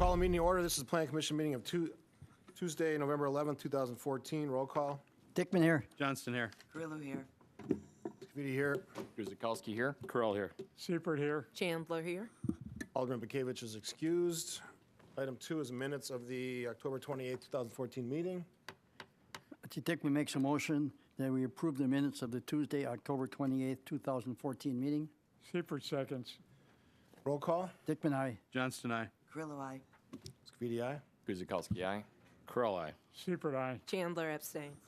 Call a meeting to order. This is the Planning Commission meeting of Tuesday, November 11th, 2014. Roll call. Dickman here. Johnston here. Grillo here. Scavidi here. Guzikowski here. Curl here. Seifert here. Chandler here. Alderman Bekavich is excused. Item 2 is minutes of the October 28th, 2014 meeting. Dickman makes a motion that we approve the minutes of the Tuesday, October 28th, 2014 meeting. Seifert seconds. Roll call. Dickman, aye. Johnston, aye. Grillo, aye. Scavidi, aye. Guzikowski, aye. Curl, aye. Seifert, aye. Chandler abstains.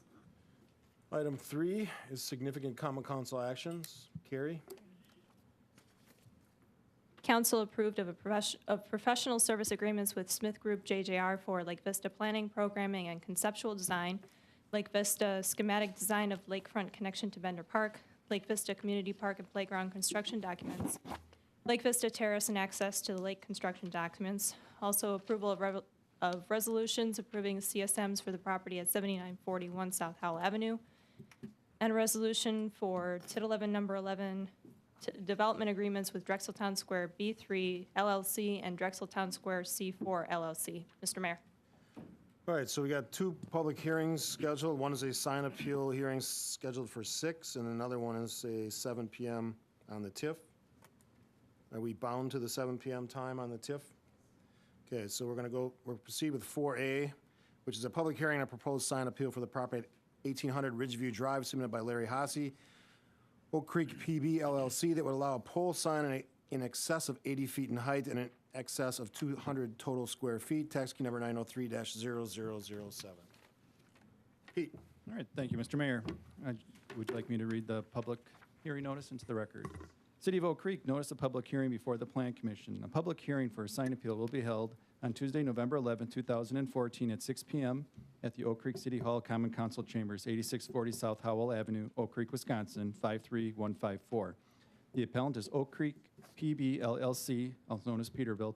Item 3 is significant common council actions. Carrie. Council approved of professional service agreements with Smith Group JJR for Lake Vista planning, programming, and conceptual design, Lake Vista schematic design of lakefront connection to Bender Park, Lake Vista community park and playground construction documents, Lake Vista terrace and access to the lake construction documents, also approval of resolutions approving CSMs for the property at 7941 South Howell Avenue, and a resolution for TID 11 number 11 development agreements with Drexeltown Square B3 LLC and Drexeltown Square C4 LLC. Mr. Mayor. All right, so we got 2 public hearings scheduled. One is a sign appeal hearing scheduled for 6, and another one is a 7 p.m. on the TIF. Are we bound to the 7 p.m. time on the TIF? Okay, so we'll proceed with 4A, which is a public hearing on a proposed sign appeal for the property at 1800 Ridgeview Drive, submitted by Larry Hasse, Oak Creek PB LLC, that would allow a pole sign in excess of 80 feet in height and in excess of 200 total square feet. Tax key number 903-0007. Pete. All right, thank you, Mr. Mayor. Would you like me to read the public hearing notice into the record? City of Oak Creek notice a public hearing before the Plan Commission. A public hearing for a sign appeal will be held on Tuesday, November 11, 2014 at 6 p.m. at the Oak Creek City Hall Common Council Chambers, 8640 South Howell Avenue, Oak Creek, Wisconsin, 53154. The appellant is Oak Creek PB LLC, also known as Peterbilt.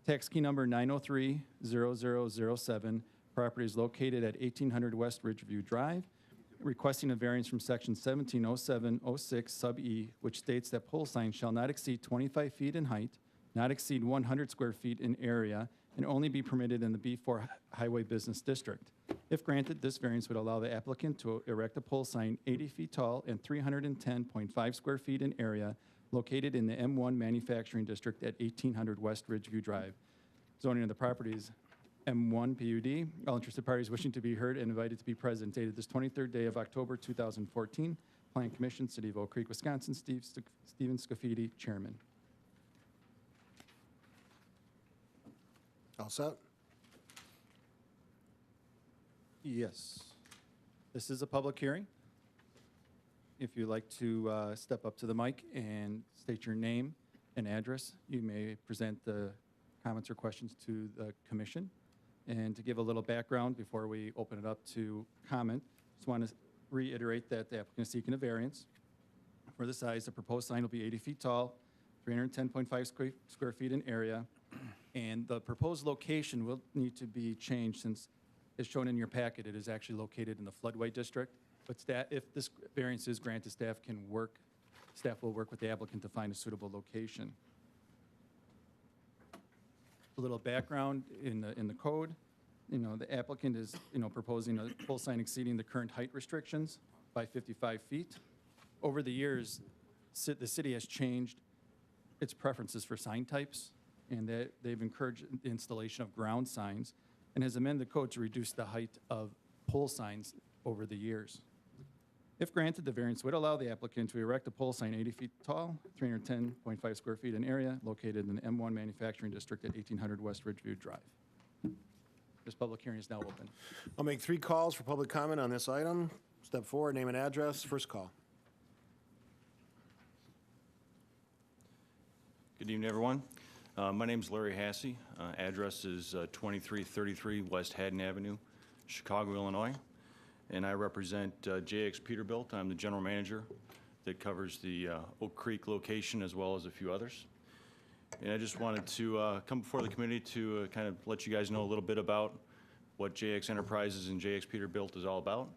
Tax key number 903-0007. Property is located at 1800 West Ridgeview Drive, requesting a variance from section 170706 sub E, which states that pole signs shall not exceed 25 feet in height, not exceed 100 square feet in area, and only be permitted in the B4 Highway Business District. If granted, this variance would allow the applicant to erect a pole sign 80 feet tall and 310.5 square feet in area located in the M1 Manufacturing District at 1800 West Ridgeview Drive. Zoning of the property is M1 PUD. All interested parties wishing to be heard and invited to be present, dated this 23rd day of October 2014. Plan Commission, City of Oak Creek, Wisconsin. Stephen Scafidi, Chairman. All set? Yes. This is a public hearing. If you'd like to step up to the mic and state your name and address, you may present the comments or questions to the commission. And to give a little background before we open it up to comment, just want to reiterate that the applicant is seeking a variance. For the size, the proposed sign will be 80 feet tall, 310.5 square feet in area, and the proposed location will need to be changed since, as shown in your packet, it is actually located in the floodway district. But if this variance is granted, staff will work with the applicant to find a suitable location. A little background in the code. The applicant is, proposing a pole sign exceeding the current height restrictions by 55 feet. Over the years, the city has changed its preferences for sign types, and they've encouraged the installation of ground signs and has amended the code to reduce the height of pole signs over the years. If granted, the variance would allow the applicant to erect a pole sign 80 feet tall, 310.5 square feet in area, located in the M1 Manufacturing District at 1800 West Ridgeview Drive. This public hearing is now open. I'll make 3 calls for public comment on this item. Step forward, name and address. First call. Good evening, everyone. My name is Larry Hasse. Address is 2333 West Haddon Avenue, Chicago, Illinois. And I represent JX Peterbilt. I'm the general manager that covers the Oak Creek location as well as a few others. And I just wanted to come before the committee to kind of let you guys know a little bit about what JX Enterprises and JX Peterbilt is all about,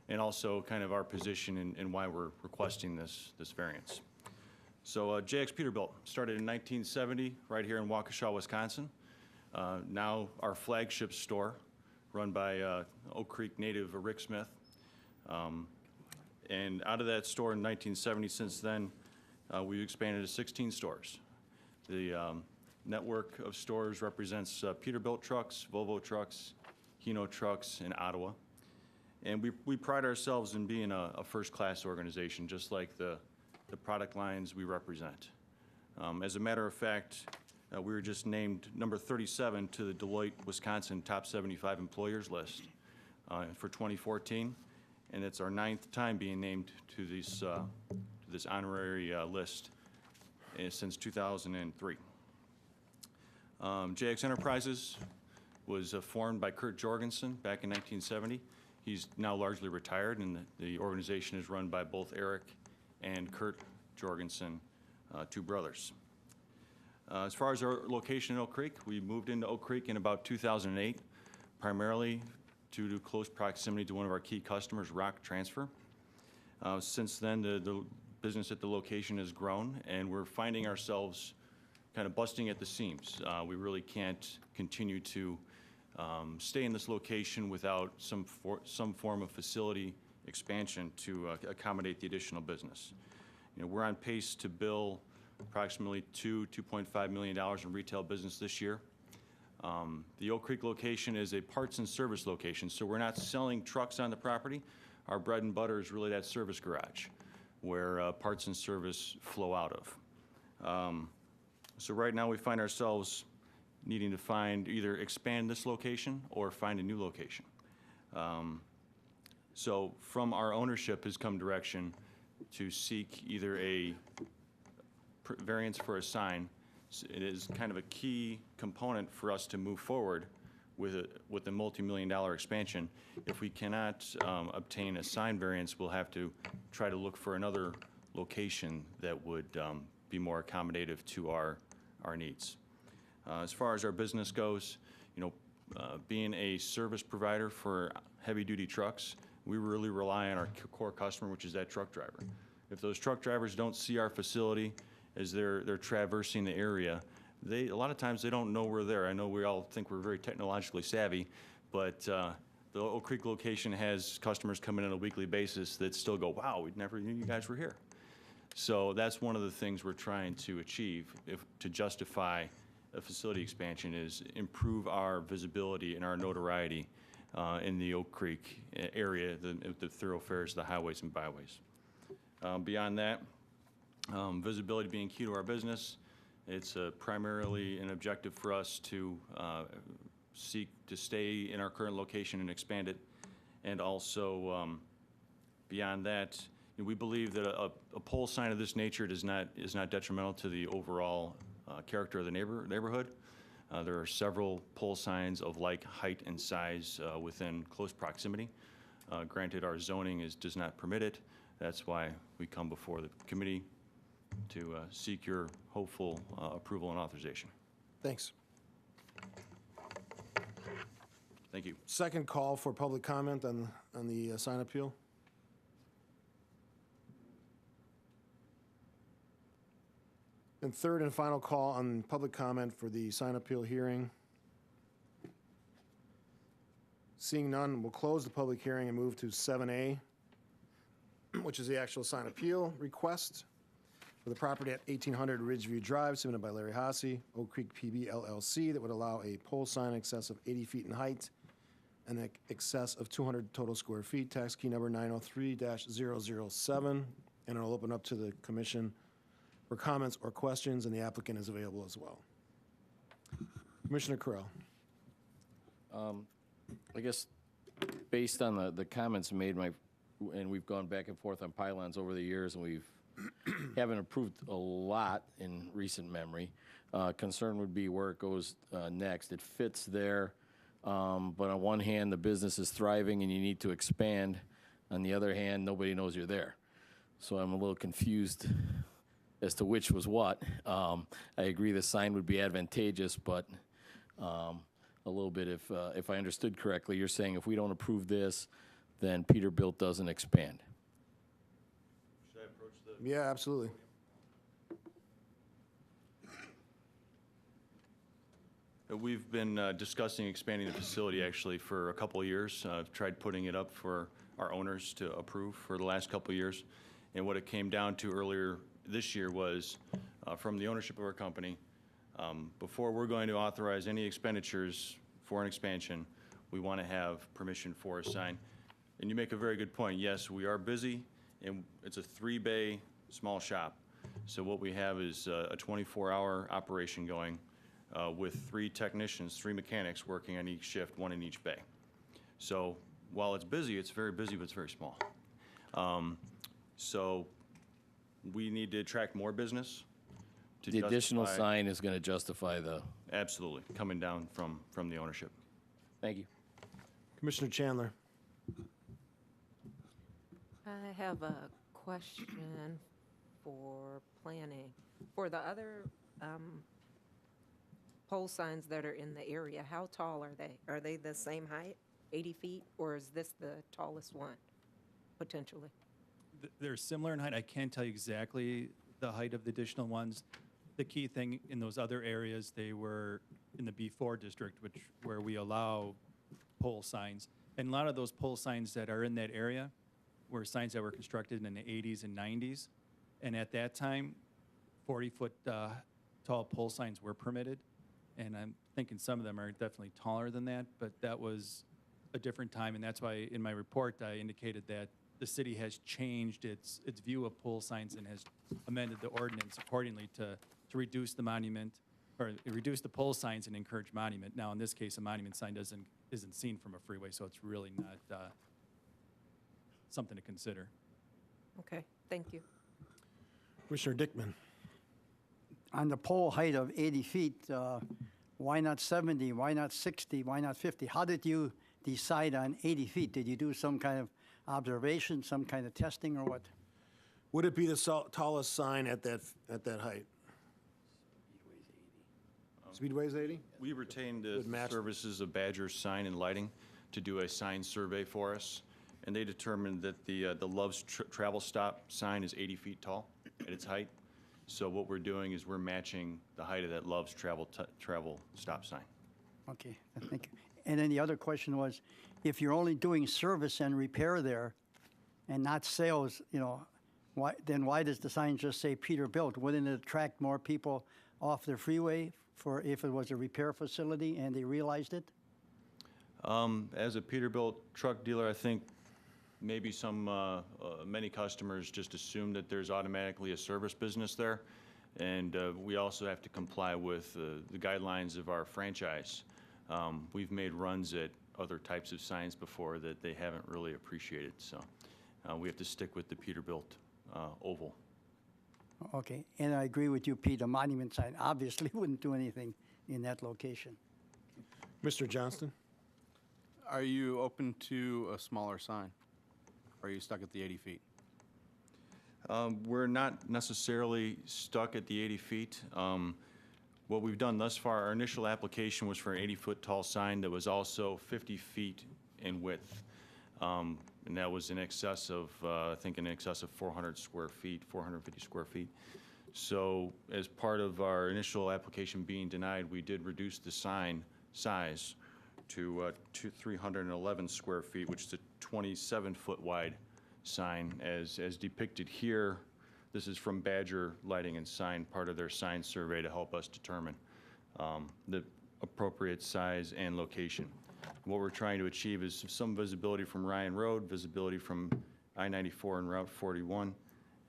and also kind of our position and why we're requesting this variance. So JX Peterbilt started in 1970 right here in Waukesha, Wisconsin. Now our flagship store, run by Oak Creek native Rick Smith. And out of that store in 1970, since then, we've expanded to 16 stores. The network of stores represents Peterbilt trucks, Volvo trucks, Hino trucks in Ottawa. And we pride ourselves in being a first-class organization, just like the product lines we represent. As a matter of fact, we were just named number 37 to the Deloitte, Wisconsin Top 75 Employers list for 2014, and it's our 9th time being named to this honorary list since 2003. JX Enterprises was formed by Kurt Jorgensen back in 1970. He's now largely retired, and the organization is run by both Eric and Kurt Jorgensen, two brothers. As far as our location in Oak Creek, we moved into Oak Creek in about 2008, primarily due to close proximity to one of our key customers, Rock Transfer. Since then, the business at the location has grown, and we're finding ourselves kind of busting at the seams. We really can't continue to stay in this location without some form of facility expansion to accommodate the additional business. You know, we're on pace to bill approximately $2.5 million in retail business this year. The Oak Creek location is a parts and service location, so we're not selling trucks on the property. Our bread and butter is really that service garage where parts and service flow out of. So right now we find ourselves needing to either expand this location or find a new location. So from our ownership has come direction to seek either a variance for a sign. It is kind of a key component for us to move forward with a multi-million-dollar expansion. If we cannot obtain a sign variance, we'll have to try to look for another location that would be more accommodative to our needs. As far as our business goes, you know, being a service provider for heavy-duty trucks, we really rely on our core customer, which is that truck driver. If those truck drivers don't see our facility as they're traversing the area, a lot of times they don't know we're there. I know we all think we're very technologically savvy, but the Oak Creek location has customers come in on a weekly basis that still go, wow, we never knew you guys were here. So that's one of the things we're trying to achieve to justify a facility expansion, is improve our visibility and our notoriety in the Oak Creek area, the thoroughfares, the highways and byways. Beyond that, visibility being key to our business, it's primarily an objective for us to seek to stay in our current location and expand it. And also, beyond that, we believe that a pole sign of this nature is not detrimental to the overall character of the neighborhood. There are several pole signs of like height and size within close proximity. Granted, our zoning does not permit it. That's why we come before the committee to seek your hopeful approval and authorization. Thanks. Thank you. Second call for public comment on the sign appeal. And third and final call on public comment for the sign appeal hearing. Seeing none, we'll close the public hearing and move to 7A, which is the actual sign appeal request for the property at 1800 Ridgeview Drive, submitted by Larry Hasse, Oak Creek PB LLC, that would allow a pole sign in excess of 80 feet in height and in excess of 200 total square feet, tax key number 903-007, and it'll open up to the commission for comments or questions, and the applicant is available as well. Commissioner Correll. I guess based on the comments made, and we've gone back and forth on pylons over the years, and we've haven't approved a lot in recent memory. Concern would be where it goes next. It fits there, but on one hand, the business is thriving and you need to expand. On the other hand, nobody knows you're there. So I'm a little confused as to which was what. I agree the sign would be advantageous, but a little bit, if I understood correctly, you're saying if we don't approve this, then Peterbilt doesn't expand. Should I approach the... Yeah, absolutely. We've been discussing expanding the facility actually for a couple of years. I've tried putting it up for our owners to approve for the last couple of years. And what it came down to earlier this year was, from the ownership of our company, before we're going to authorize any expenditures for an expansion, we want to have permission for a sign. And you make a very good point. Yes, we are busy, and it's a 3-bay small shop. So what we have is a 24-hour operation going with 3 technicians, 3 mechanics working on each shift, 1 in each bay. So while it's busy, it's very busy, but it's very small. So we need to attract more business to The additional justify- sign is going to justify the, Absolutely, coming down from the ownership. thank you. Commissioner Chandler? I have a question for planning. For the other pole signs that are in the area, how tall are they? Are they the same height, 80 feet, or is this the tallest one, potentially? They're similar in height. I can't tell you exactly the height of the additional ones. The key thing in those other areas, they were in the B4 district, where we allow pole signs. And a lot of those pole signs that are in that area were signs that were constructed in the 80s and 90s. And at that time, 40-foot tall pole signs were permitted. And I'm thinking some of them are definitely taller than that, but that was a different time. And that's why in my report, I indicated that the city has changed its view of pole signs and has amended the ordinance accordingly to reduce the monument, or reduce the pole signs and encourage monument. Now, in this case, a monument sign isn't seen from a freeway, so it's really not something to consider. Okay, thank you. Commissioner Dickman? On the pole height of 80 feet, why not 70? Why not 60? Why not 50? How did you decide on 80 feet? Did you do some kind of observation, some kind of testing, or what? Would it be the tallest sign at that height? Speedway's 80? We retained the Would match- services of Badger Sign and Lighting to do a sign survey for us, and they determined that the Love's Travel Stop sign is 80 feet tall at its height. So what we're doing is we're matching the height of that Love's Travel Stop sign. Okay, thank you. And then the other question was, if you're only doing service and repair there and not sales, why does the sign just say Peterbilt? Wouldn't it attract more people off the freeway if it was a repair facility and they realized it? As a Peterbilt truck dealer, I think maybe many customers just assume that there's automatically a service business there. And we also have to comply with the guidelines of our franchise. We've made runs at other types of signs before that they haven't really appreciated. So we have to stick with the Peterbilt oval. Okay, and I agree with you, Pete, a monument sign obviously wouldn't do anything in that location. Mr. Johnston? Are you open to a smaller sign? Or are you stuck at the 80 feet? We're not necessarily stuck at the 80 feet. What we've done thus far, our initial application was for an 80-foot tall sign that was also 50 feet in width. And that was in excess of, I think in excess of 400 square feet, 450 square feet. So as part of our initial application being denied, we did reduce the sign size to 311 square feet, which is a 27-foot wide sign as depicted here. This is from Badger Lighting and Sign, part of their sign survey to help us determine the appropriate size and location. What we're trying to achieve is some visibility from Ryan Road, visibility from I-94 and Route 41,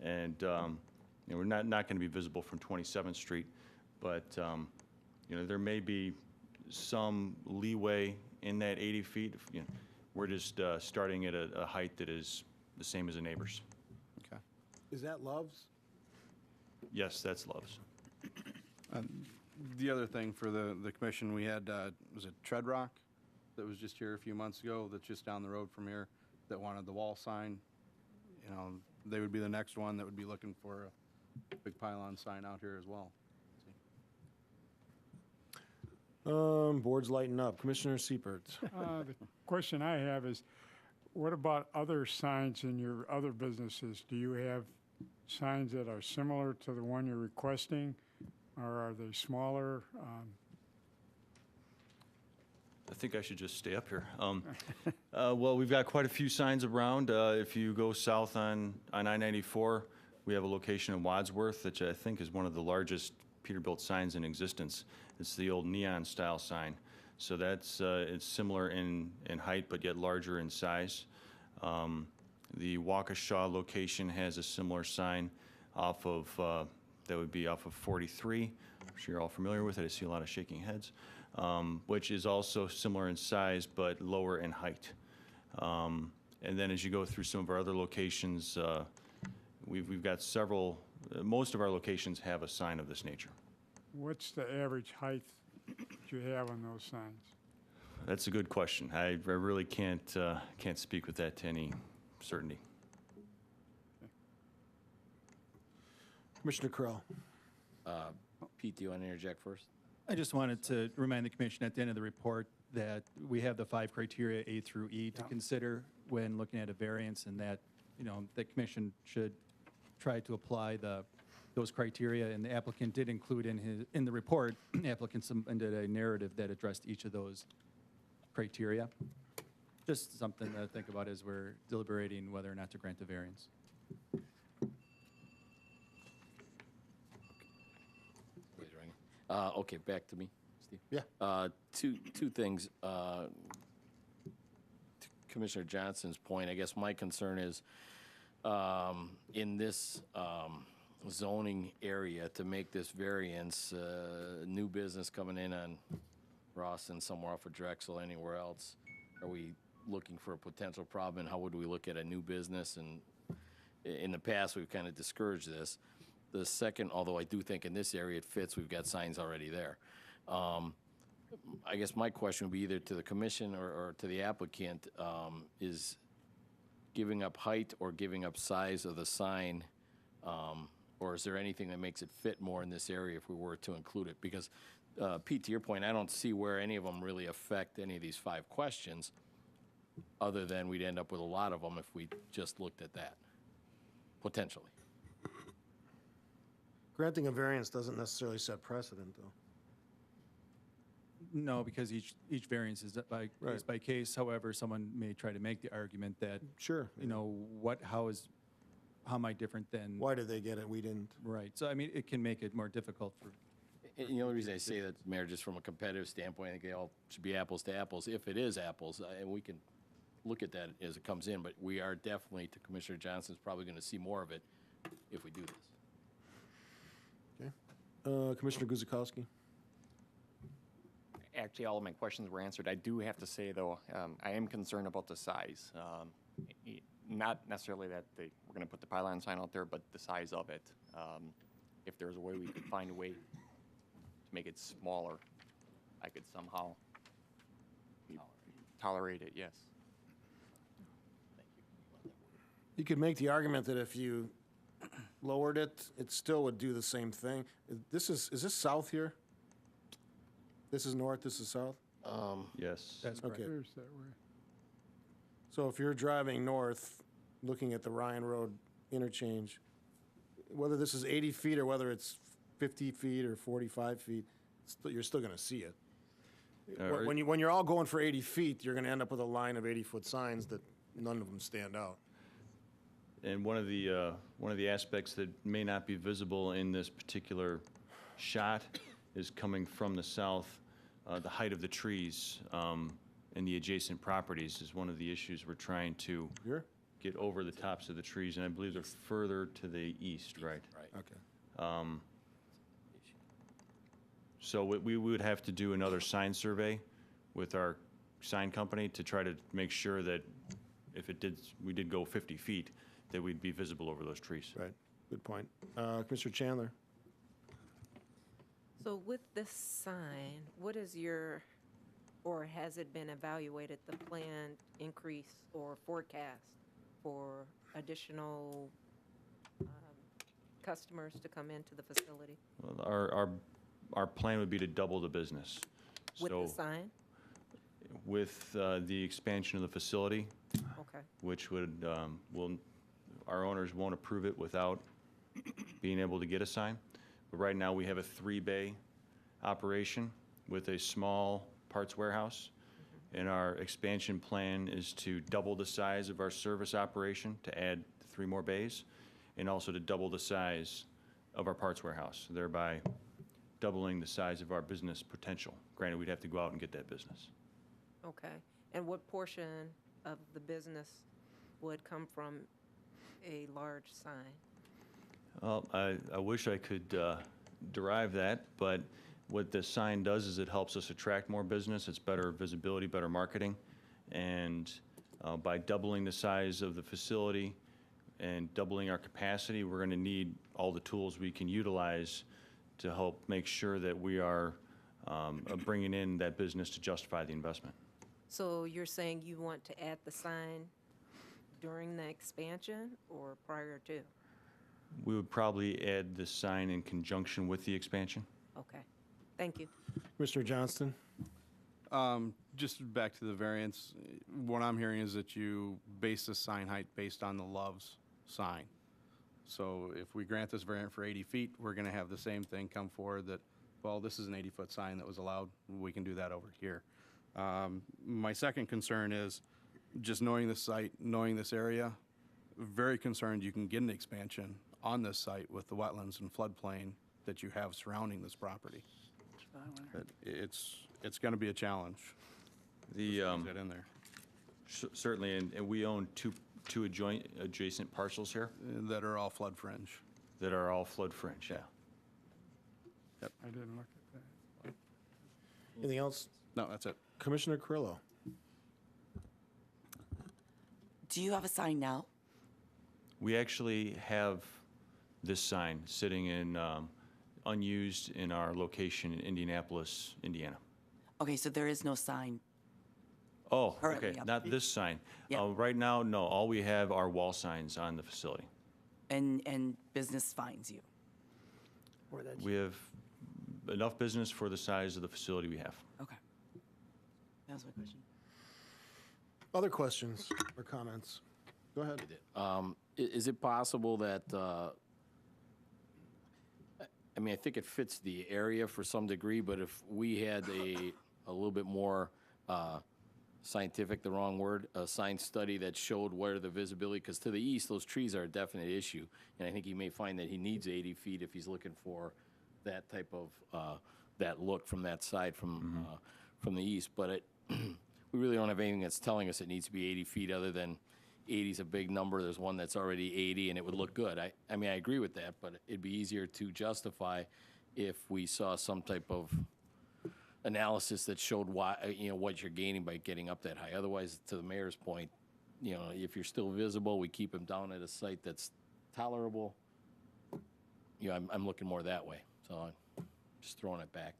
and we're not going to be visible from 27th Street, but there may be some leeway in that 80 feet. We're just starting at a height that is the same as a neighbor's. Okay. Is that Love's? Yes, that's Love's. The other thing for the commission, we had, was it Tread Rock that was just here a few months ago, that's just down the road from here, that wanted the wall sign. They would be the next one that would be looking for a big pylon sign out here as well. Board's lighting up. Commissioner Siepert? The question I have is, what about other signs in your other businesses? Do you have signs that are similar to the one you're requesting, or are they smaller? I think I should just stay up here. Well, we've got quite a few signs around. If you go south on I-94, we have a location in Wadsworth, which I think is one of the largest Peterbilt signs in existence. It's the old neon-style sign. So that's, it's similar in height, but yet larger in size. The Waukesha location has a similar sign off of, that would be off of 43. I'm sure you're all familiar with it. I see a lot of shaking heads, which is also similar in size, but lower in height. And then as you go through some of our other locations, we've got several, most of our locations have a sign of this nature. What's the average height that you have on those signs? That's a good question. I really can't speak with that to any certainty. Commissioner Crowell. Pete, do you want to interject first? I just wanted to remind the commission at the end of the report that we have the 5 criteria, A through E, to consider when looking at a variance, and that, you know, the commission should try to apply those criteria, and the applicant did include in the report, applicant submitted a narrative that addressed each of those criteria. Just something to think about as we're deliberating whether or not to grant a variance. Please, Randy. Okay, back to me, Steve. Yeah. Two things. To Commissioner Johnson's point, I guess my concern is in this zoning area to make this variance, new business coming in on Rawson, somewhere off of Drexel, anywhere else, are we looking for a potential problem, and how would we look at a new business? And in the past, we've kind of discouraged this. The second, although I do think in this area it fits, we've got signs already there. I guess my question would be either to the commission or to the applicant, is giving up height or giving up size of the sign, or is there anything that makes it fit more in this area if we were to include it? Because, Pete, to your point, I don't see where any of them really affect any of these 5 questions, other than we'd end up with a lot of them if we just looked at that, potentially. Granting a variance doesn't necessarily set precedent, though. No, because each variance is by case by case. However, someone may try to make the argument that, Sure. you know, how am I different than? Why did they get it? We didn't. Right. So, I mean, it can make it more difficult for. And the only reason I say that, Mayor, just from a competitive standpoint, I think they all should be apples to apples. If it is apples, and we can look at that as it comes in, but we are definitely, to Commissioner Johnson's, probably going to see more of it if we do this. Okay. Commissioner Guzikowski. Actually, all of my questions were answered. I do have to say, though, I am concerned about the size. Not necessarily that we're going to put the pylon sign out there, but the size of it. If there's a way we could find a way to make it smaller, I could somehow tolerate it, yes. You could make the argument that if you lowered it, it still would do the same thing. Is this south here? This is north, this is south? Yes. That's correct. Okay. Appears that way. So if you're driving north, looking at the Ryan Road interchange, whether this is 80 feet or whether it's 50 feet or 45 feet, you're still going to see it. When you're all going for 80 feet, you're going to end up with a line of 80-foot signs that none of them stand out. And one of the aspects that may not be visible in this particular shot is coming from the south. The height of the trees and the adjacent properties is one of the issues we're trying to Here? get over the tops of the trees, and I believe they're further to the east, right? Right. Okay. So we would have to do another sign survey with our sign company to try to make sure that if we did go 50 feet, that we'd be visible over those trees. Right. Good point. Commissioner Chandler? So with this sign, what is or has it been evaluated, the planned increase or forecast for additional customers to come into the facility Well, our plan would be to double the business. with the So sign? with the expansion of the facility, Okay. which would, our owners won't approve it without being able to get a sign. But right now, we have a 3-bay operation with a small parts warehouse. And our expansion plan is to double the size of our service operation, to add 3 more bays, and also to double the size of our parts warehouse, thereby doubling the size of our business potential. Granted, we'd have to go out and get that business. Okay. And what portion of the business would come from a large sign? Well, I wish I could derive that, but what the sign does is it helps us attract more business. It's better visibility, better marketing. And by doubling the size of the facility and doubling our capacity, we're going to need all the tools we can utilize to help make sure that we are bringing in that business to justify the investment. So you're saying you want to add the sign during the expansion or prior to? We would probably add the sign in conjunction with the expansion. Okay. Thank you. Mr. Johnston? Just back to the variance, what I'm hearing is that you base the sign height based on the Love's sign. So if we grant this variant for 80 feet, we're going to have the same thing come forward that, well, this is an 80-foot sign that was allowed. We can do that over here. My second concern is just knowing the site, knowing this area, very concerned you can get an expansion on this site with the wetlands and floodplain that you have surrounding this property. But it's going to be a challenge. The Squeeze that in there. certainly, and we own two adjacent parcels here That are all flood fringe. that are all flood fringe. Yeah. I didn't look at that. Anything else? No, that's it. Commissioner Carrillo? Do you have a sign now? We actually have this sign sitting in unused in our location in Indianapolis, Indiana. Okay, so there is no sign. Oh, Currently okay, up. not this sign. Yeah. Right now, no, all we have are wall signs on the facility. And business finds you. Or that's- We have enough business for the size of the facility we have. Okay. That was my question. Other questions or comments? Go ahead. Is it possible that, I mean, I think it fits the area for some degree, but if we had a little bit more scientific, the wrong word, a science study that showed where the visibility, because to the east, those trees are a definite issue. And I think he may find that he needs 80 feet if he's looking for that type of, that look from that side from the east. But we really don't have anything that's telling us it needs to be 80 feet other than 80 is a big number. There's one that's already 80 and it would look good. I mean, I agree with that, but it'd be easier to justify if we saw some type of analysis that showed why, what you're gaining by getting up that high. Otherwise, to the mayor's point, if you're still visible, we keep them down at a site that's tolerable. I'm looking more that way. So I'm just throwing it back.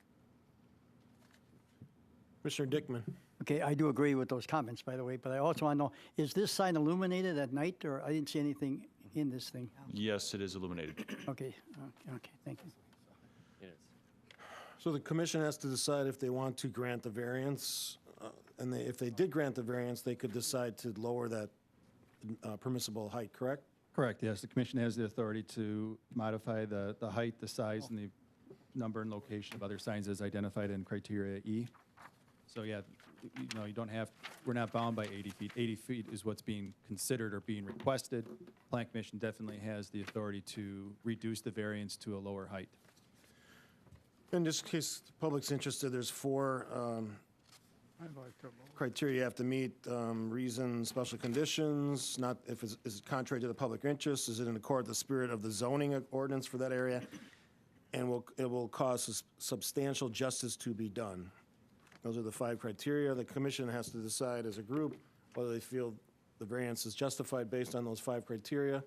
Commissioner Dickman? Okay, I do agree with those comments, by the way, but I also want to know, is this sign illuminated at night, or I didn't see anything in this thing? Yes, it is illuminated. Okay, thank you. It is. So the commission has to decide if they want to grant the variance, and if they did grant the variance, they could decide to lower that permissible height, correct? Correct, yes. The commission has the authority to modify the height, the size, and the number and location of other signs as identified in criteria E. So, yeah, you don't have, we're not bound by 80 feet. 80 feet is what's being considered or being requested. Plan Commission definitely has the authority to reduce the variance to a lower height. In just in case the public's interested, there's 4 I'd like to vote. criteria you have to meet: reason, special conditions, not if it's is it contrary to the public interest, is it in accord with the spirit of the zoning ordinance for that area, and it will cause substantial justice to be done. Those are the 5 criteria. The commission has to decide as a group whether they feel the variance is justified based on those 5 criteria.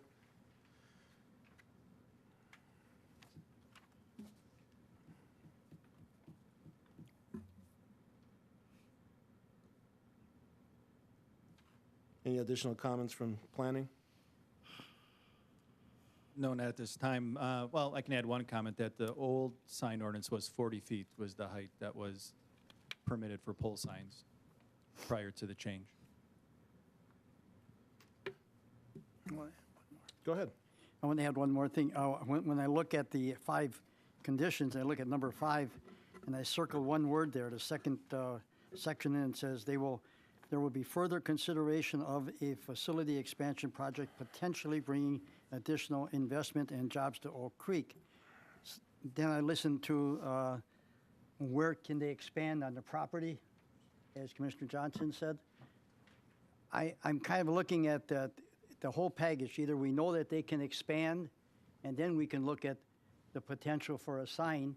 Any additional comments from planning? No, not at this time. Well, I can add one comment that the old sign ordinance was 40 feet was the height that was permitted for pole signs prior to the change. Go ahead. I want to add one more thing. When I look at the 5 conditions, I look at number 5, and I circle one word there, the second section in, it says there will be further consideration of a facility expansion project potentially bringing additional investment and jobs to Oak Creek. Then I listened to where can they expand on the property, as Commissioner Johnson said. I'm kind of looking at the whole package. Either we know that they can expand, and then we can look at the potential for a sign,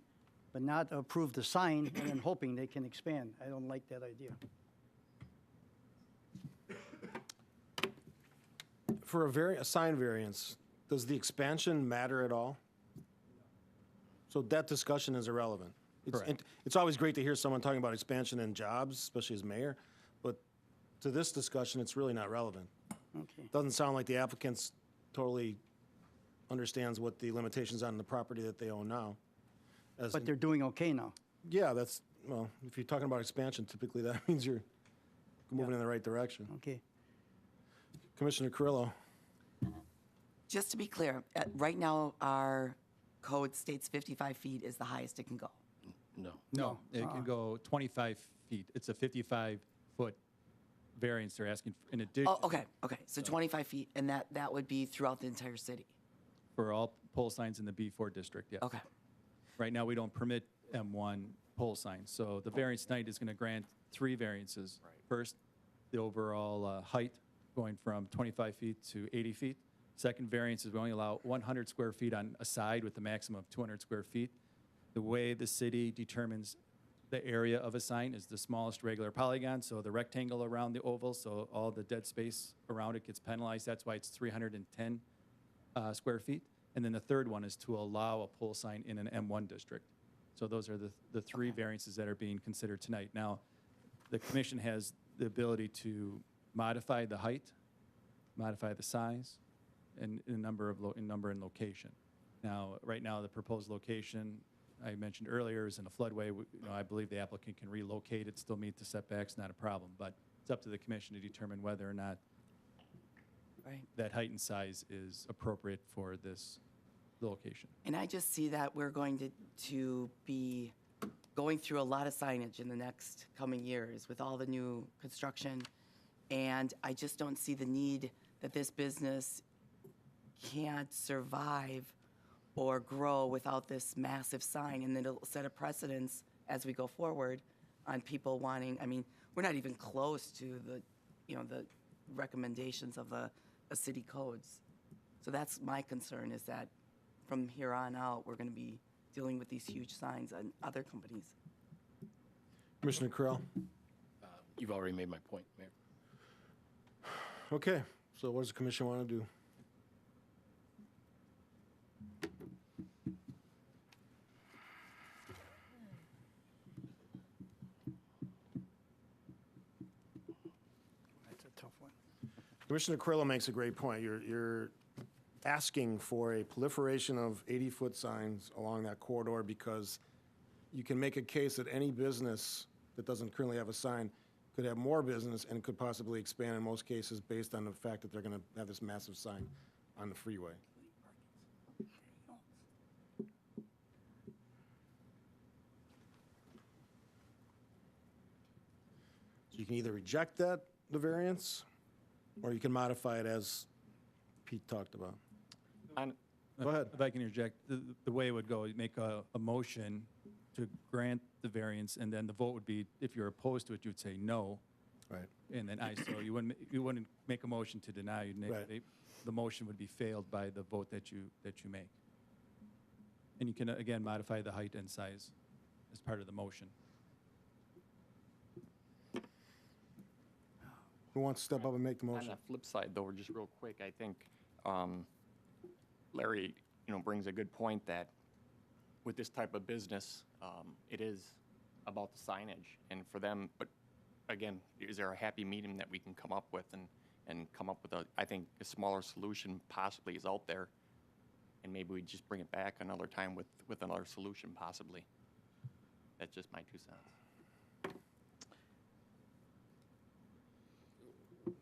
but not approve the sign and then hoping they can expand. I don't like that idea. For a sign variance, does the expansion matter at all? So that discussion is irrelevant. Correct. It's always great to hear someone talking about expansion and jobs, especially as mayor, but to this discussion, it's really not relevant. Okay. Doesn't sound like the applicants totally understands what the limitations on the property that they own now. But they're doing okay now. Yeah, well, if you're talking about expansion, typically that means you're moving in the right direction. Okay. Commissioner Carrillo. Just to be clear, right now, our code states 55 feet is the highest it can go. No. No, it can go 25 feet. It's a 55-foot variance they're asking in addition. Oh, okay. So 25 feet, and that would be throughout the entire city. For all pole signs in the B4 district, yes. Okay. Right now, we don't permit M1 pole signs, so the variance tonight is going to grant 3 variances. First, the overall height going from 25 feet to 80 feet. Second variance is we only allow 100 square feet on a side with a maximum of 200 square feet. The way the city determines the area of a sign is the smallest regular polygon, so the rectangle around the oval, so all the dead space around it gets penalized. That's why it's 310 square feet. And then the third one is to allow a pole sign in an M1 district. So those are the 3 variances that are being considered tonight. Now, the commission has the ability to modify the height, modify the size, and in number and location. Now, right now, the proposed location I mentioned earlier is in a floodway. I believe the applicant can relocate it, still meet the setbacks, not a problem. But it's up to the commission to determine whether or not Right. that height and size is appropriate for this location. And I just see that we're going to be going through a lot of signage in the next coming years with all the new construction. And I just don't see the need that this business can't survive or grow without this massive sign. And then it'll set a precedence as we go forward on people wanting, I mean, we're not even close to the recommendations of the city codes. So that's my concern, is that from here on out, we're going to be dealing with these huge signs on other companies. Commissioner Carrillo. You've already made my point, Mayor. Okay, so what does the commission want to do? That's a tough one. Commissioner Carrillo makes a great point. You're asking for a proliferation of 80-foot signs along that corridor because you can make a case that any business that doesn't currently have a sign could have more business and could possibly expand in most cases based on the fact that they're going to have this massive sign on the freeway. So you can either reject the variance, or you can modify it as Pete talked about. Go ahead. If I can interject, the way it would go, you'd make a motion to grant the variance, and then the vote would be, if you're opposed to it, you'd say no. Right. And then so you wouldn't make a motion to deny. Right. The motion would be failed by the vote that you make. And you can, again, modify the height and size as part of the motion. Who wants to step up and make the On motion? the flip side, though, just real quick, I think Larry, brings a good point that with this type of business, it is about the signage, and for them. But again, is there a happy medium that we can come up with and come up with I think a smaller solution possibly is out there, and maybe we just bring it back another time with another solution possibly. That's just my 2 cents.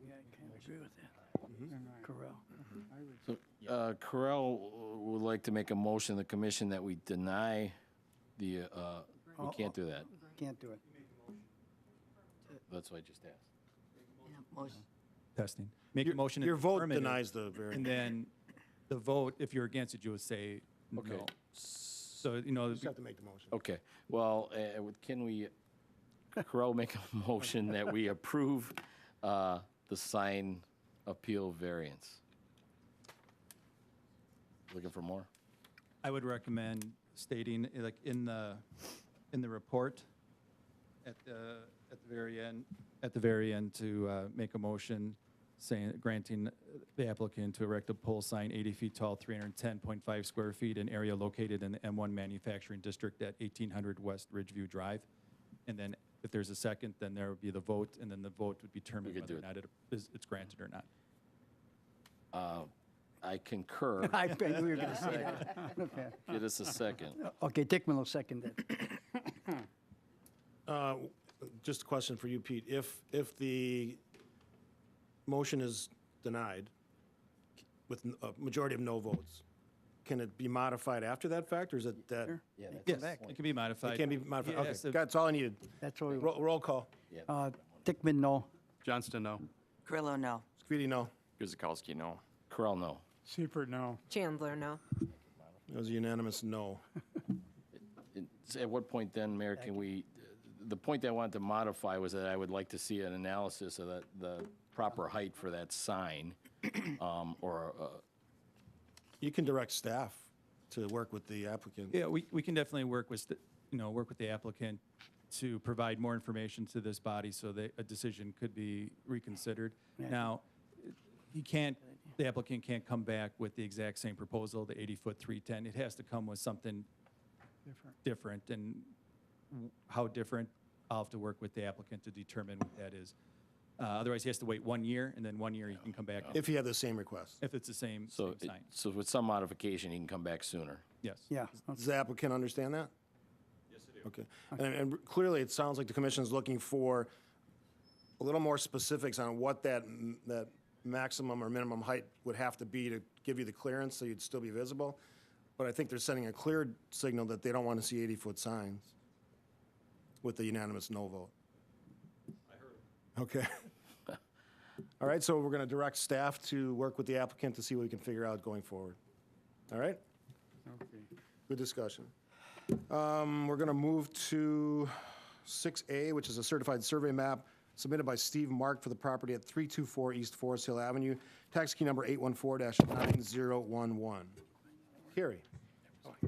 Yeah, I kind of agree with that. Corral. So, Corral would like to make a motion, the commission, that we deny the, we can't do that. Can't do it. That's what I just asked. Yeah, motion. Testing. Make a motion. Your it's vote affirmative, denies the And variance. then the vote, if you're against it, you would say Okay. no. So, you know, You just have to make the motion. Okay, well, can we, Correll, make a motion that we approve the sign appeal variance? Looking for more? I would recommend stating, like, in the report, at the very end, to make a motion saying, granting the applicant to erect a pole sign 80 feet tall, 310.5 square feet, in area located in the M1 Manufacturing District at 1800 West Ridgeview Drive. And then if there's a second, then there would be the vote, and then the vote would determine We could whether or do not it's granted or not. I concur. I bet you were going to say that. Okay. Get us a second. Okay, Dickman will second it. Just a question for you, Pete. If the motion is denied with a majority of no votes, can it be modified after that fact, or is it that? Yes, it can be modified. It can be modified? Okay, Yes, if- that's all I needed. That's what we, Roll call. Dickman, no. Johnston, no. Grillo, no. Scafidi, no. Guzekowski, no. Correll, no. Seifert, no. Chandler, no. It was a unanimous no. At what point then, Mayor, can we, the point that I wanted to modify was that I would like to see an analysis of the proper height for that sign, or You can direct staff to work with the applicant. Yeah, we can definitely work with, work with the applicant to provide more information to this body so that a decision could be reconsidered. Now, the applicant can't come back with the exact same proposal, the 80-foot 310. It has to come with something different, and how different, I'll have to work with the applicant to determine what that is. Otherwise, he has to wait 1 year, and then 1 year he can come back If you have the same request. if it's the same so, sign. so with some modification, he can come back sooner. Yes. Yeah. Does the applicant understand that? Yes, I do. Okay. And clearly, it sounds like the commission's looking for a little more specifics on what that maximum or minimum height would have to be to give you the clearance so you'd still be visible. But I think they're sending a clear signal that they don't want to see 80-foot signs with the unanimous no vote. I heard. Okay. All right, so we're going to direct staff to work with the applicant to see what we can figure out going forward. All right? Okay. Good discussion. We're going to move to 6A, which is a certified survey map submitted by Steve Mark for the property at 324 East Forest Hill Avenue, tax key number 814-9011. Carrie?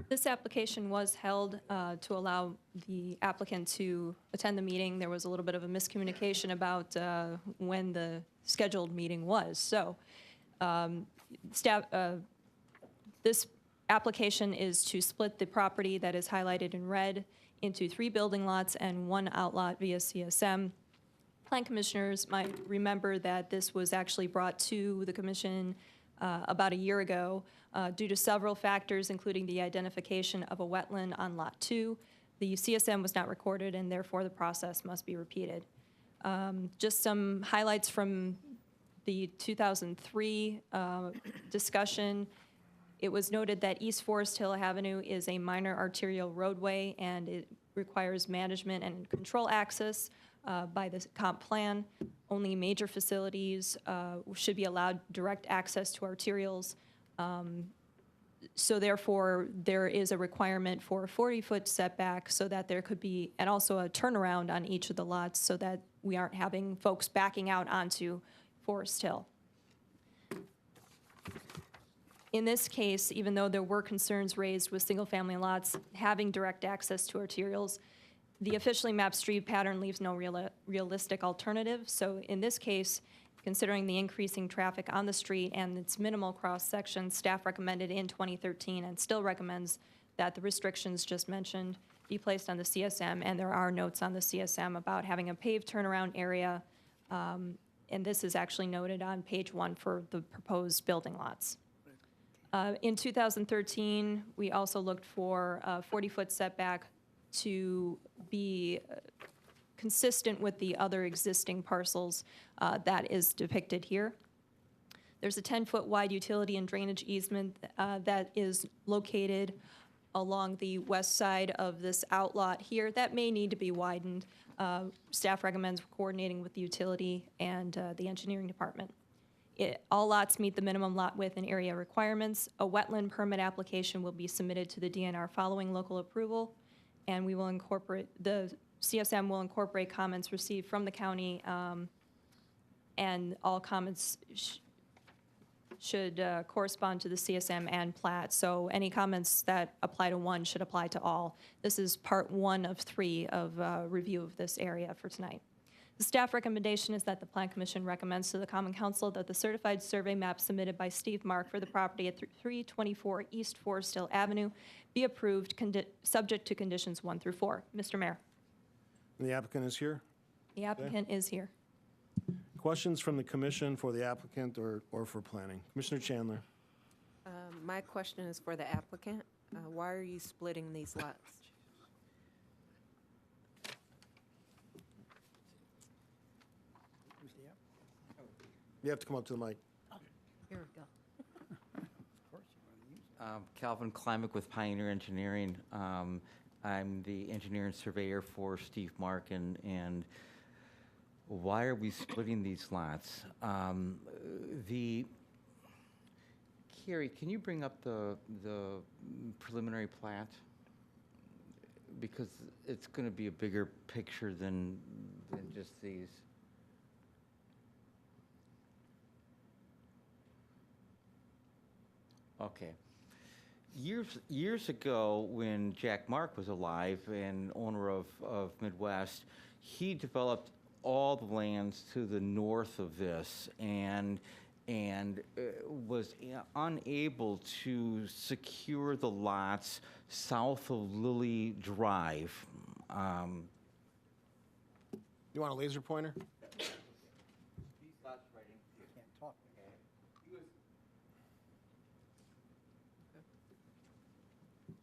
This application was held to allow the applicant to attend the meeting. There was a little bit of a miscommunication about when the scheduled meeting was. So this application is to split the property that is highlighted in red into 3 building lots and 1 outlot via CSM. Plan commissioners might remember that this was actually brought to the commission about a year ago due to several factors, including the identification of a wetland on Lot 2. The CSM was not recorded, and therefore the process must be repeated. Just some highlights from the 2003 discussion. It was noted that East Forest Hill Avenue is a minor arterial roadway, and it requires management and control access by the comp plan. Only major facilities should be allowed direct access to arterials. So therefore, there is a requirement for a 40-foot setback so that there could be, and also a turnaround on each of the lots so that we aren't having folks backing out onto Forest Hill. In this case, even though there were concerns raised with single-family lots having direct access to arterials, the officially mapped street pattern leaves no realistic alternative. So in this case, considering the increasing traffic on the street and its minimal cross-section, staff recommended in 2013 and still recommends that the restrictions just mentioned be placed on the CSM, and there are notes on the CSM about having a paved turnaround area, and this is actually noted on page 1 for the proposed building lots. In 2013, we also looked for a 40-foot setback to be consistent with the other existing parcels that is depicted here. There's a 10-foot wide utility and drainage easement that is located along the west side of this outlot here. That may need to be widened. Staff recommends coordinating with the utility and the engineering department. All lots meet the minimum lot width and area requirements. A wetland permit application will be submitted to the DNR following local approval, and we will incorporate, the CSM will incorporate comments received from the county, and all comments should correspond to the CSM and plat. So any comments that apply to one should apply to all. This is part 1 of 3 of review of this area for tonight. The staff recommendation is that the Plan Commission recommends to the Common Council that the certified survey map submitted by Steve Mark for the property at 324 East Forest Hill Avenue be approved, subject to conditions 1 through 4. Mr. Mayor. The applicant is here. The applicant is here. Questions from the commission for the applicant or for planning? Commissioner Chandler. My question is for the applicant. Why are you splitting these lots? You have to come up to the mic. Here we go. Calvin Klimek with Pioneer Engineering. I'm the engineer and surveyor for Steve Mark, and why are we splitting these lots? Carrie, can you bring up the preliminary plat? Because it's going to be a bigger picture than just these. Okay. Years ago, when Jack Mark was alive and owner of Midwest, he developed all the lands to the north of this and was unable to secure the lots south of Lily Drive. You want a laser pointer?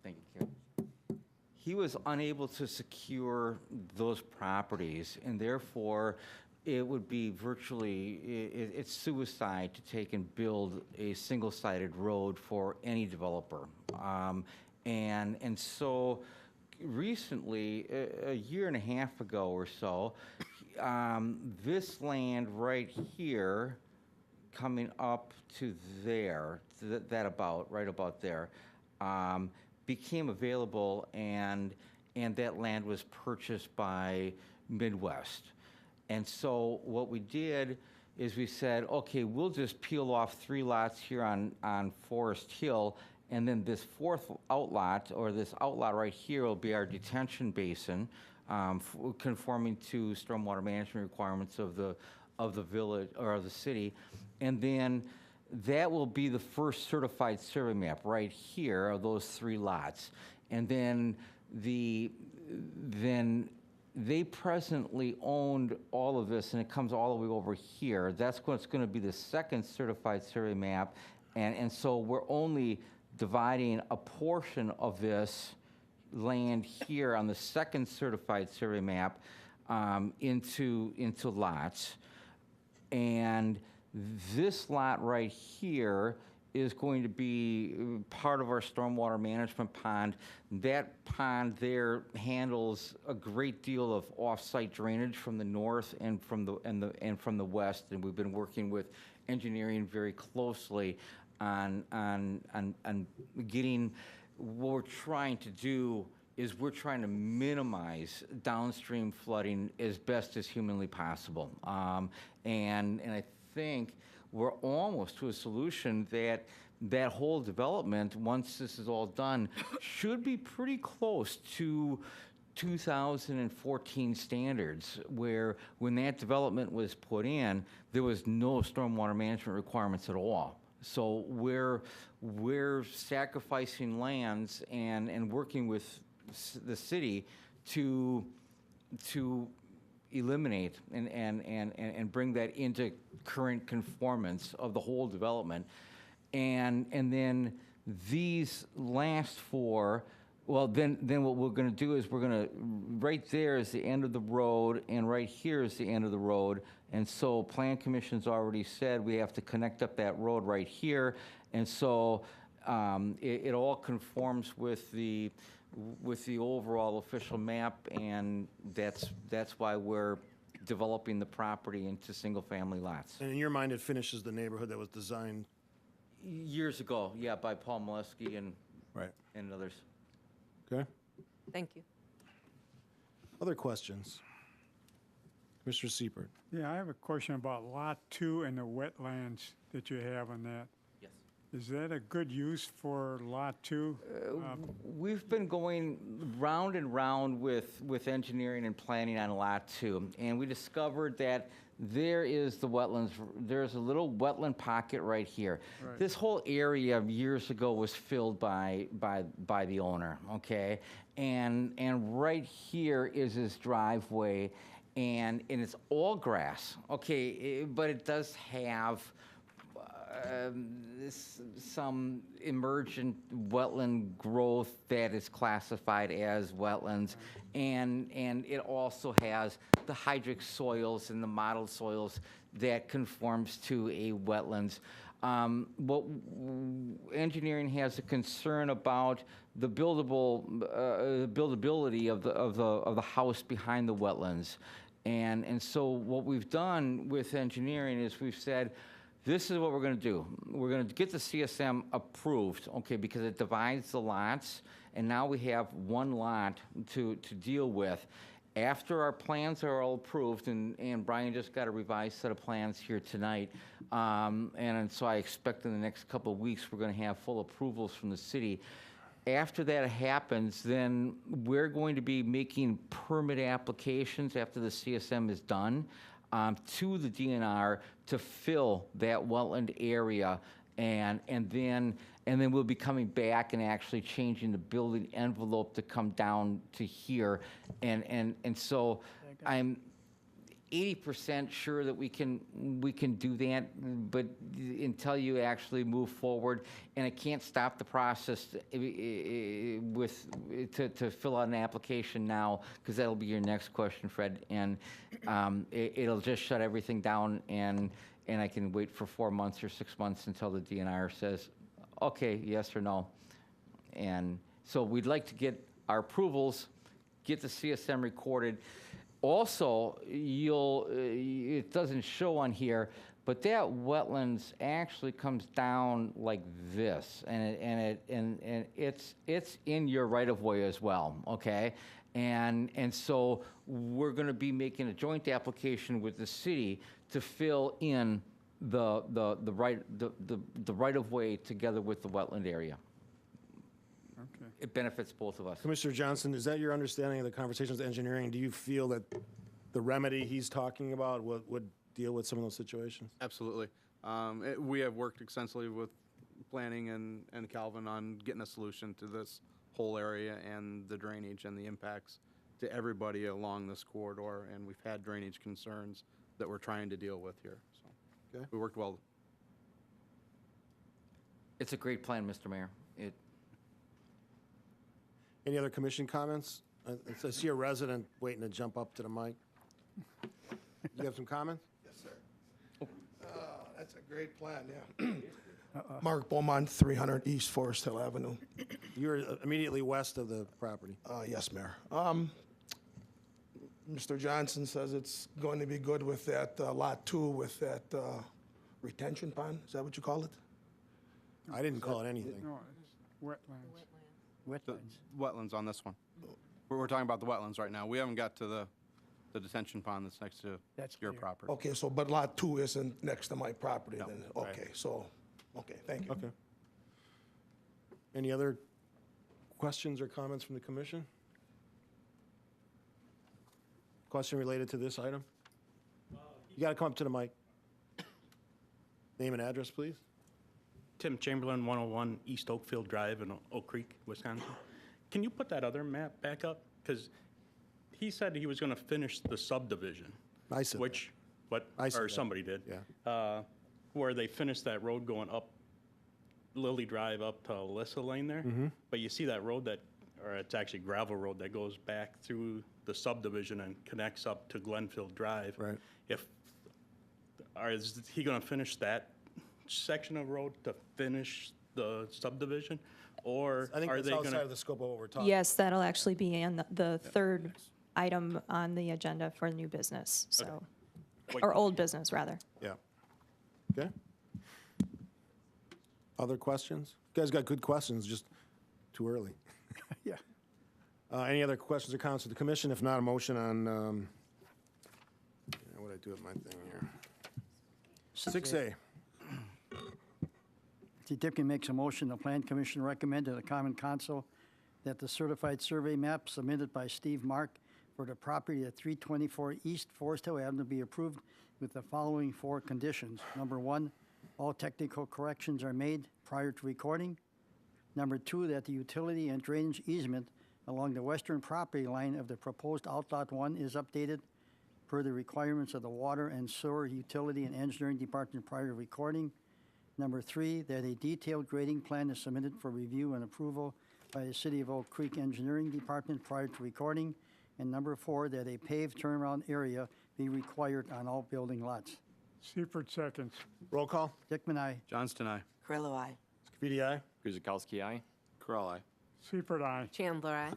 Thank you, Karen. He was unable to secure those properties, and therefore, it would be virtually, it's suicide to take and build a single-sided road for any developer. And so recently, a year and a half ago or so, this land right here, coming up to there, right about there, became available, and that land was purchased by Midwest. And so what we did is we said, okay, we'll just peel off 3 lots here on Forest Hill, and then this 4th outlot, or this outlot right here, will be our detention basin, conforming to stormwater management requirements of the village or of the city. And then that will be the first certified survey map right here of those 3 lots. And then they presently owned all of this, and it comes all the way over here. That's what's going to be the second certified survey map. And so we're only dividing a portion of this land here on the second certified survey map into lots. And this lot right here is going to be part of our stormwater management pond. That pond there handles a great deal of off-site drainage from the north and from the west, and we've been working with engineering very closely on getting. What we're trying to do is we're trying to minimize downstream flooding as best as humanly possible, and I think we're almost to a solution that whole development, once this is all done, should be pretty close to 2014 standards, where when that development was put in, there was no stormwater management requirements at all. So we're sacrificing lands and working with the city to eliminate and bring that into current conformance of the whole development. And then these last 4, well, then what we're going to do is right there is the end of the road, and right here is the end of the road. And so Plan Commission's already said we have to connect up that road right here. And so it all conforms with the overall official map, and that's why we're developing the property into single-family lots. And in your mind, it finishes the neighborhood that was designed? Years ago, yeah, by Paul Molesky and Right. and others. Okay. Thank you. Other questions? Mr. Seipert? Yeah, I have a question about Lot 2 and the wetlands that you have on that. Yes. Is that a good use for Lot 2? We've been going round and round with engineering and planning on Lot 2, and we discovered that there is the wetlands, there's a little wetland pocket right here. Right. This whole area years ago was filled by the owner, okay? And right here is his driveway, and it's all grass, okay? But it does have some emergent wetland growth that is classified as wetlands, and it also has the hydric soils and the mottled soils that conforms to a wetlands. What engineering has a concern about the buildability of the house behind the wetlands, and so what we've done with engineering is we've said, this is what we're going to do. We're going to get the CSM approved, okay, because it divides the lots, and now we have one lot to deal with. After our plans are all approved, and Brian just got a revised set of plans here tonight, and so I expect in the next couple of weeks we're going to have full approvals from the city. After that happens, then we're going to be making permit applications after the CSM is done to the DNR to fill that wetland area, and then we'll be coming back and actually changing the building envelope to come down to here, and so I'm 80% sure that we can do that, but until you actually move forward, and I can't stop the process to fill out an application now, because that'll be your next question, Fred, and it'll just shut everything down, and I can wait for 4 months or 6 months until the DNR says, okay, yes or no. And so we'd like to get our approvals, get the CSM recorded. Also, it doesn't show on here, but that wetlands actually comes down like this, and it's in your right of way as well, okay? And so we're going to be making a joint application with the city to fill in the right of way together with the wetland area. Okay. It benefits both of us. Commissioner Johnson, is that your understanding of the conversations with engineering? Do you feel that the remedy he's talking about would deal with some of those situations? Absolutely. We have worked extensively with planning and Calvin on getting a solution to this whole area and the drainage and the impacts to everybody along this corridor, and we've had drainage concerns that we're trying to deal with here. So Okay. we worked well. It's a great plan, Mr. Mayor. Any other commission comments? I see a resident waiting to jump up to the mic. You have some comments? Yes, sir. That's a great plan, yeah. Mark Beaumont, 300 East Forest Hill Avenue. You're immediately west of the property. Yes, Mayor. Mr. Johnson says it's going to be good with that Lot 2 with that retention pond. Is that what you call it? I didn't call it anything. No, it's wetlands. The Wetlands. wetlands on this one. We're talking about the wetlands right now. We haven't got to the detention pond that's next to That's your clear. property. Okay, so, but Lot 2 isn't next to my property No. then? Right. Okay, so, okay, thank you. Okay. Any other questions or comments from the commission? Question related to this item? You got to come up to the mic. Name and address, please. Tim Chamberlain, 101 East Oakfield Drive in Oak Creek, Wisconsin. Can you put that other map back up? Because he said he was going to finish the subdivision. I said Which, what, I said or that. somebody did. Yeah. Where they finished that road going up Lily Drive up to Alyssa Lane there. Mm-hmm. But you see that road or it's actually gravel road that goes back through the subdivision and connects up to Glenfield Drive. Right. Is he going to finish that section of road to finish the subdivision? Or I think are that's they outside gonna? of the scope of what we're talking. Yes, that'll actually be in the third item on the agenda for new business, so, or old business, rather. Yeah. Okay. Other questions? You guys got good questions, just too early. Yeah. Any other questions or comments of the commission? If not, a motion on, what did I do with my thing here? 6A. T. Dipkin makes a motion, the Plan Commission recommend to the Common Council that the certified survey map submitted by Steve Mark for the property at 324 East Forest Hill Avenue be approved with the following 4 conditions. Number 1, all technical corrections are made prior to recording. Number 2, that the utility and drainage easement along the western property line of the proposed Outlot 1 is updated per the requirements of the Water and Sewer Utility and Engineering Department prior to recording. Number 3, that a detailed grading plan is submitted for review and approval by the City of Oak Creek Engineering Department prior to recording. And number 4, that a paved turnaround area be required on all building lots. Seifert seconds. Roll call. Dickman, aye. Johnston, aye. Grillo, aye. Scafidi, aye. Guzekowski, aye. Corral, aye. Seifert, aye. Chandler, I.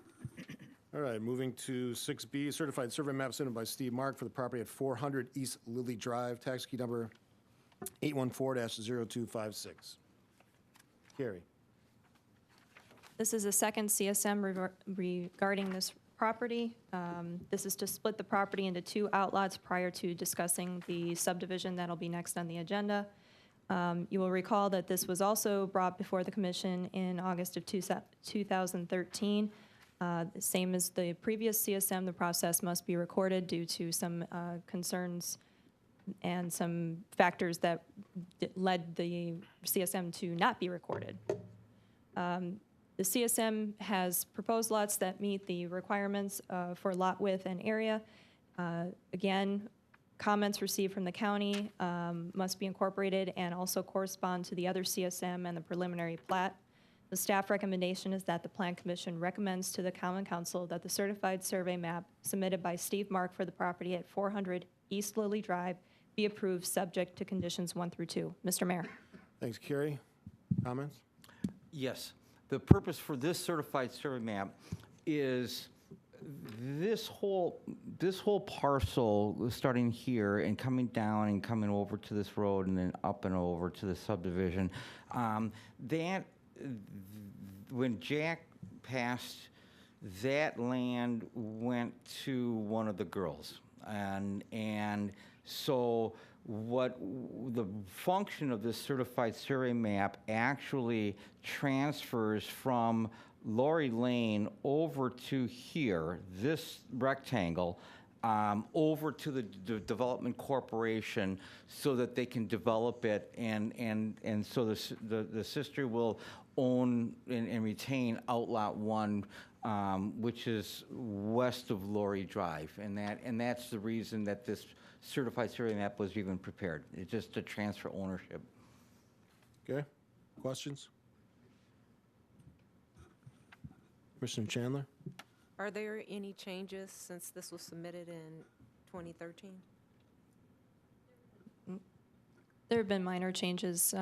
All right, moving to 6B, certified survey map submitted by Steve Mark for the property at 400 East Lily Drive, tax key number 814-0256. Carrie. This is a second CSM regarding this property. This is to split the property into 2 outlots prior to discussing the subdivision that'll be next on the agenda. You will recall that this was also brought before the commission in August of 2013. Same as the previous CSM, the process must be recorded due to some concerns and some factors that led the CSM to not be recorded. The CSM has proposed lots that meet the requirements for lot width and area. Again, comments received from the county must be incorporated and also correspond to the other CSM and the preliminary plat. The staff recommendation is that the Plan Commission recommends to the Common Council that the certified survey map submitted by Steve Mark for the property at 400 East Lily Drive be approved subject to conditions 1 through 2. Mr. Mayor. Thanks, Carrie. Comments? Yes. The purpose for this certified survey map is this whole parcel, starting here and coming down and coming over to this road and then up and over to the subdivision, when Jack passed, that land went to one of the girls. And so what the function of this certified survey map actually transfers from Lori Lane over to here, this rectangle, over to the Development Corporation so that they can develop it, and so the sister will own and retain Outlot 1, which is west of Lori Drive, and that's the reason that this certified survey map was even prepared. It's just to transfer ownership. Okay. Questions? Commissioner Chandler? Are there any changes since this was submitted in 2013? There have been minor changes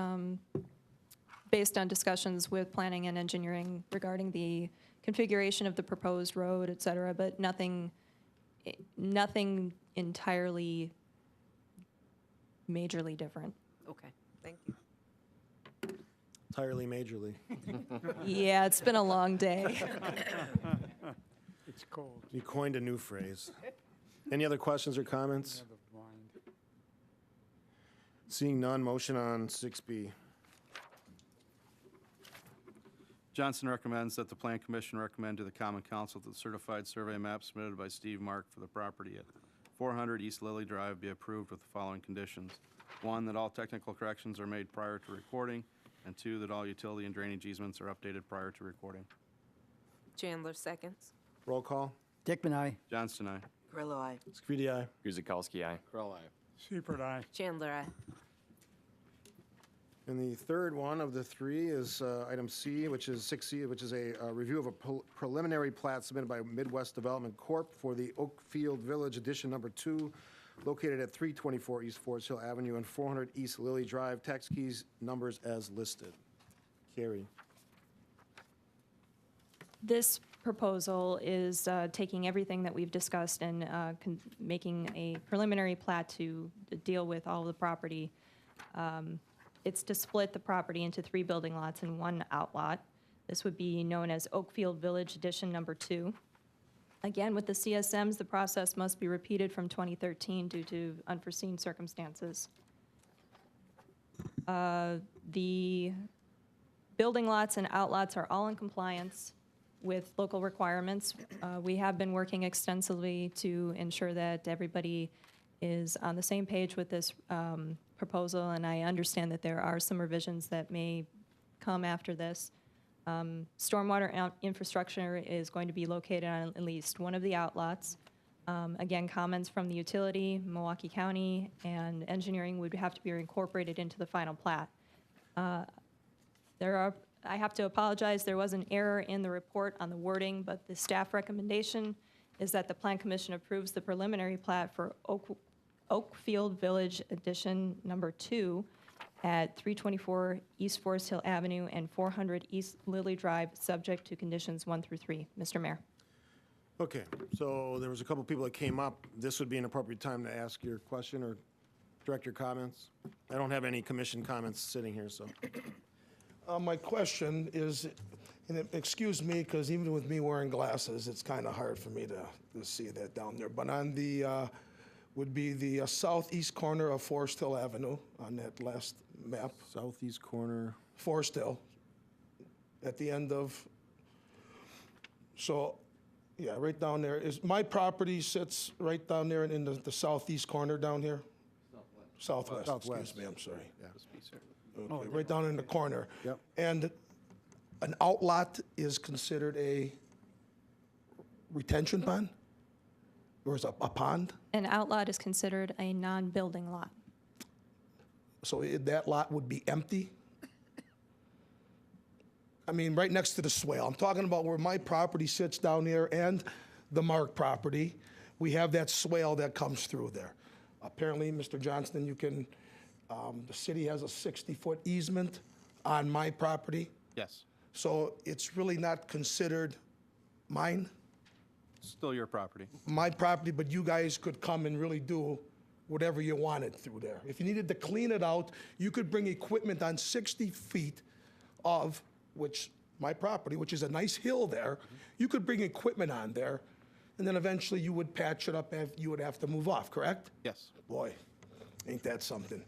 based on discussions with planning and engineering regarding the configuration of the proposed road, et cetera, but nothing entirely majorly different. Okay, thank you. Entirely majorly. Yeah, it's been a long day. It's cold. You coined a new phrase. Any other questions or comments? Never mind. Seeing none, motion on 6B. Johnson recommends that the Plan Commission recommend to the Common Council that the certified survey map submitted by Steve Mark for the property at 400 East Lily Drive be approved with the following conditions. 1, that all technical corrections are made prior to recording, and 2, that all utility and drainage easements are updated prior to recording. Chandler, seconds. Roll call. Dickman, aye. Johnston, aye. Grillo, aye. Scafidi, aye. Guzekowski, aye. Corral, aye. Seifert, aye. Chandler, I. And the third one of the 3 is item C, which is 6C, which is a review of a preliminary plat submitted by Midwest Development Corp. for the Oakfield Village Addition Number 2, located at 324 East Forest Hill Avenue and 400 East Lily Drive. Tax keys numbers as listed. Carrie. This proposal is taking everything that we've discussed and making a preliminary plat to deal with all of the property. It's to split the property into 3 building lots and 1 outlot. This would be known as Oakfield Village Addition Number 2. Again, with the CSMs, the process must be repeated from 2013 due to unforeseen circumstances. The building lots and outlots are all in compliance with local requirements. We have been working extensively to ensure that everybody is on the same page with this proposal, and I understand that there are some revisions that may come after this. Stormwater infrastructure is going to be located on at least one of the outlots. Again, comments from the utility, Milwaukee County, and engineering would have to be incorporated into the final plat. I have to apologize, there was an error in the report on the wording, but the staff recommendation is that the Plan Commission approves the preliminary plat for Oakfield Village Addition Number 2 at 324 East Forest Hill Avenue and 400 East Lily Drive, subject to conditions 1 through 3. Mr. Mayor. Okay, so there was a couple people that came up. This would be an appropriate time to ask your question or direct your comments. I don't have any commission comments sitting here, so. My question is, and excuse me, because even with me wearing glasses, it's kind of hard for me to see that down there. But on the, would be the southeast corner of Forest Hill Avenue on that last map. Southeast corner. Forest Hill, at the end of, so, yeah, right down there. My property sits right down there in the southeast corner down here? Southwest. Southwest. Excuse me, I'm sorry. Yeah. Okay, right down in the corner. Yep. And an outlot is considered a retention pond? Or is it a pond? An outlot is considered a non-building lot. So that lot would be empty? I mean, right next to the swale. I'm talking about where my property sits down there and the Mark property. We have that swale that comes through there. Apparently, Mr. Johnston, you can, the city has a 60-foot easement on my property. Yes, So it's really not considered mine, still your property. my property, but you guys could come and really do whatever you wanted through there. If you needed to clean it out, you could bring equipment on 60 feet of, which, my property, which is a nice hill there. You could bring equipment on there, and then eventually you would patch it up, you would have to move off, correct? Yes. Boy, ain't that something.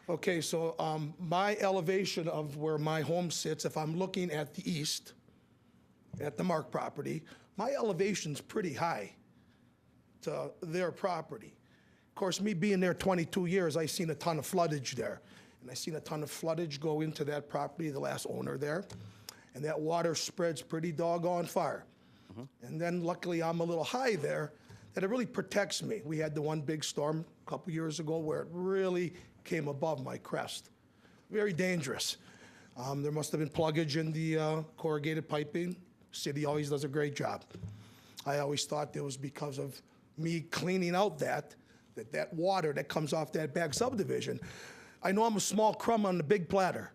Okay, so my elevation of where my home sits, if I'm looking at the east, at the Mark property, my elevation's pretty high to their property. Of course, me being there 22 years, I seen a ton of floodage there. And I seen a ton of floodage go into that property, the last owner there. And that water spreads pretty doggone far. And then luckily I'm a little high there, that it really protects me. We had the one big storm a couple years ago where it really came above my crest. Very dangerous. There must have been pluggage in the corrugated piping. City always does a great job. I always thought it was because of me cleaning out that water that comes off that back subdivision. I know I'm a small crumb on the big platter,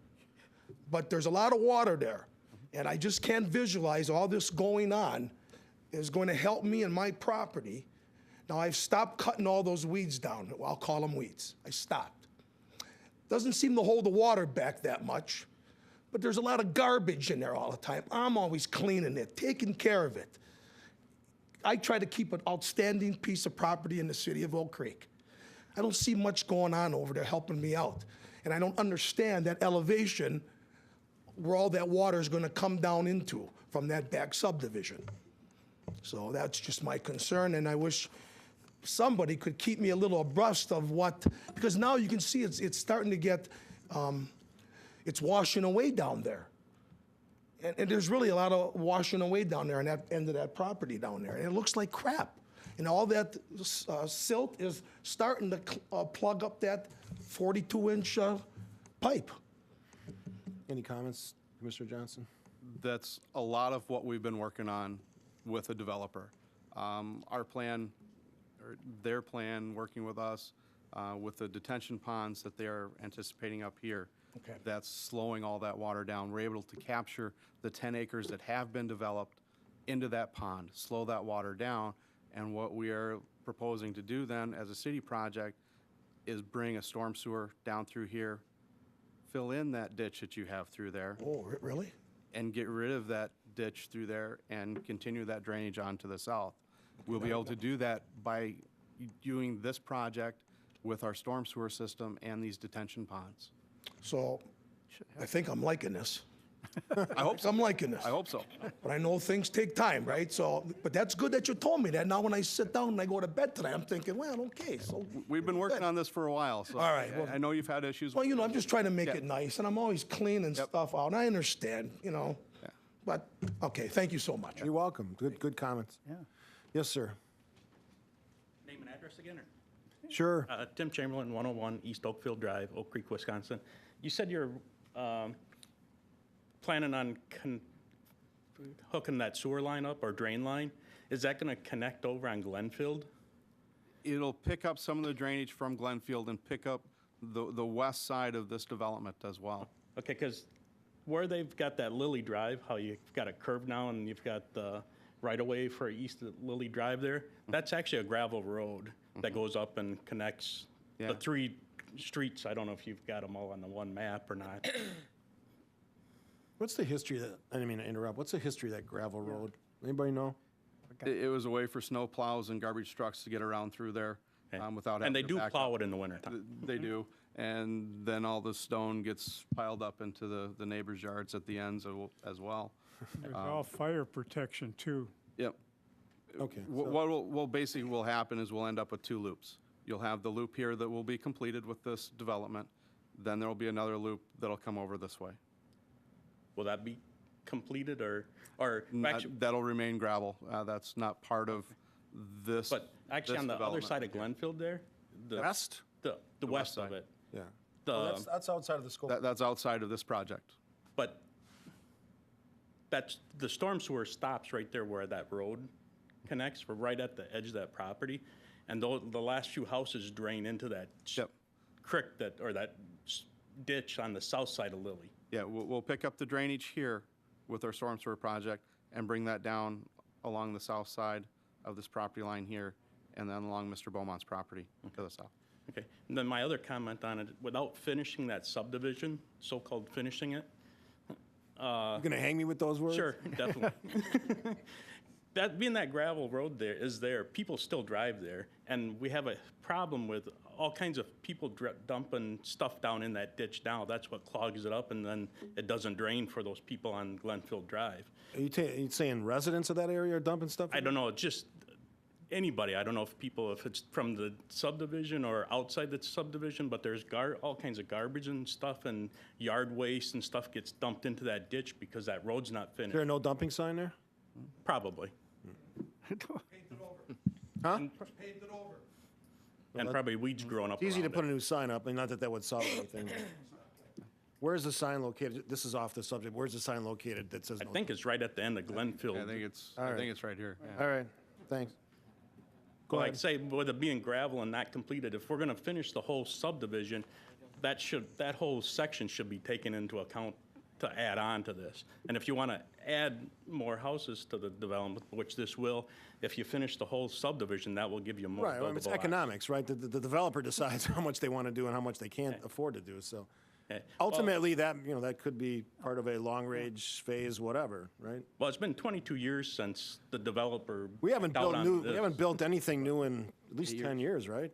but there's a lot of water there. And I just can't visualize all this going on is going to help me and my property. Now, I've stopped cutting all those weeds down. Well, I'll call them weeds. I stopped. Doesn't seem to hold the water back that much, but there's a lot of garbage in there all the time. I'm always cleaning it, taking care of it. I try to keep an outstanding piece of property in the city of Oak Creek. I don't see much going on over there helping me out. And I don't understand that elevation where all that water is going to come down into from that back subdivision. So that's just my concern, and I wish somebody could keep me a little abreast of what, because now you can see it's starting to get, it's washing away down there. And there's really a lot of washing away down there on that end of that property down there. And it looks like crap. And all that silt is starting to plug up that 42-inch pipe. Any comments, Mr. Johnson? That's a lot of what we've been working on with a developer. Our plan, or their plan, working with us, with the detention ponds that they are anticipating up here, Okay. that's slowing all that water down. We're able to capture the 10 acres that have been developed into that pond, slow that water down. And what we are proposing to do then as a city project is bring a storm sewer down through here, fill in that ditch that you have through there, Oh, really? and get rid of that ditch through there and continue that drainage on to the south. We'll be able to do that by doing this project with our storm sewer system and these detention ponds. So I think I'm liking this. I hope so. I'm liking this. I hope so. But I know things take time, right? So, but that's good that you told me that. Now when I sit down and I go to bed tonight, I'm thinking, well, okay, so. We've been working on this for a while, so. All right, well- I know you've had issues. Well, you know, I'm just trying to make Yeah. it nice, and I'm always cleaning Yep. stuff out, and I understand, you know. Yeah. But, okay, thank you so much. You're welcome. Good comments. Yeah. Yes, sir. Name and address again, or? Sure. Tim Chamberlain, 101 East Oakfield Drive, Oak Creek, Wisconsin. You said you're planning on hooking that sewer line up or drain line. Is that going to connect over on Glenfield? It'll pick up some of the drainage from Glenfield and pick up the west side of this development as well. Okay, because where they've got that Lily Drive, how you've got a curve now and you've got the right-of-way for east of Lily Drive there, that's actually a gravel road that goes up and connects Yeah. the 3 streets. I don't know if you've got them all on the one map or not. What's the history of that, I didn't mean to interrupt, what's the history of that gravel road? Anybody know? It was a way for snow plows and garbage trucks to get around through there without having And they to do back plow up. it in the wintertime. They do, and then all the stone gets piled up into the neighbors' yards at the ends as well. There's all fire protection too. Yep. Okay. What basically will happen is we'll end up with 2 loops. You'll have the loop here that will be completed with this development, then there'll be another loop that'll come over this way. Will that be completed or actually, That'll remain gravel. That's not part of this. but actually this on the other development. side of Glenfield there? West? The west west of side. it. Yeah. The, That's outside of the scope. That's outside of this project. but the storm sewer stops right there where that road connects. We're right at the edge of that property. And the last few houses drain into that Yep. creek or that ditch on the south side of Lily. Yeah, we'll pick up the drainage here with our storm sewer project and bring that down along the south side of this property line here and then along Mr. Beaumont's property to the south. Okay, and then my other comment on it, without finishing that subdivision, so-called finishing it. You gonna hang me with those words? Sure, definitely. Being that gravel road there, people still drive there, and we have a problem with all kinds of people dumping stuff down in that ditch now. That's what clogs it up, and then it doesn't drain for those people on Glenfield Drive. Are you saying residents of that area are dumping stuff? I don't know, just anybody. I don't know if it's from the subdivision or outside the subdivision, but there's all kinds of garbage and stuff and yard waste and stuff gets dumped into that ditch because that road's not Is there finished. no dumping sign there? Probably. Huh? Paved it over. And probably weeds growing up It's easy to around put it. a new sign up, and not that would solve anything. Where's the sign located? This is off the subject. Where's the sign located that says I no? think it's right at the end of Glenfield. I think it's right here. Yeah. All right, thanks. Go Like I ahead. say, with it being gravel and not completed, if we're gonna finish the whole subdivision, that whole section should be taken into account to add on to this. And if you wanna add more houses to the development, which this will, if you finish the whole subdivision, that will give you more Right, well, it's buildable lots. economics, right? The developer decides how much they want to do and how much they can't afford to do, so. Okay. Ultimately, that could be part of a long-range phase, whatever, right? Well, it's been 22 years since the developer. We haven't backed out built on we this. haven't built anything new in at least 10 years, right?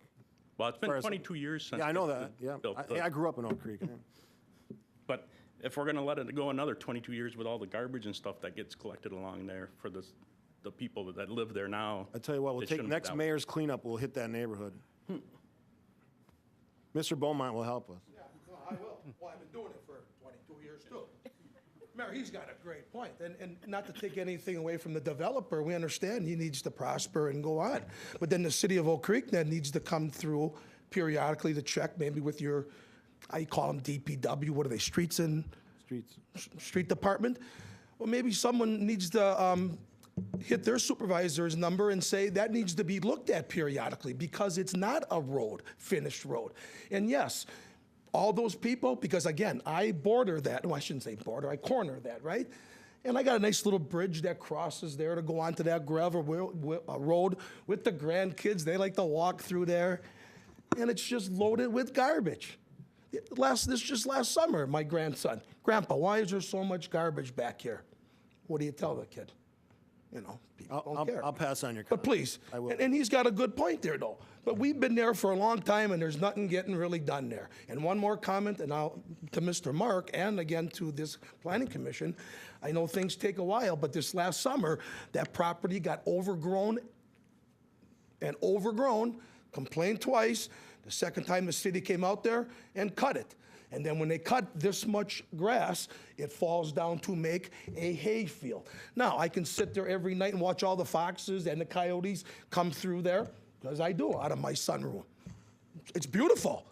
Well, it's been far as- 22 years since. Yeah, I know they that, yeah. built the- I grew up in Oak Creek. yeah. But if we're gonna let it go another 22 years with all the garbage and stuff that gets collected along there for the people that live there now. I tell you what, we'll it take shouldn't be next that way. mayor's cleanup, we'll hit that neighborhood. Mr. Beaumont will help us. Yeah, no, I will. Well, I've been doing it for 22 years too. Mayor, he's got a great point. And not to take anything away from the developer, we understand he needs to prosper and go on. But then the city of Oak Creek then needs to come through periodically to check, maybe with your, how you call them, DPW, what are they, streets and? Streets. Street department. Well, maybe someone needs to hit their supervisor's number and say that needs to be looked at periodically because it's not a road, finished road. And yes, all those people, because again, I border that, well, I shouldn't say border, I corner that, right? And I got a nice little bridge that crosses there to go onto that gravel road with the grandkids. They like to walk through there, and it's just loaded with garbage. Just last summer, my grandson, Grandpa, why is there so much garbage back here? What do you tell the kid? You know, people don't care. I'll pass on your But comment. please, I will. and he's got a good point there, though. But we've been there for a long time, and there's nothing getting really done there. And one more comment, and I'll to Mr. Mark, and again to this planning commission. I know things take a while, but this last summer, that property got overgrown, complained twice. The second time the city came out there and cut it. And then when they cut this much grass, it falls down to make a hay field. Now, I can sit there every night and watch all the foxes and the coyotes come through there, because I do, out of my sunroom. It's beautiful.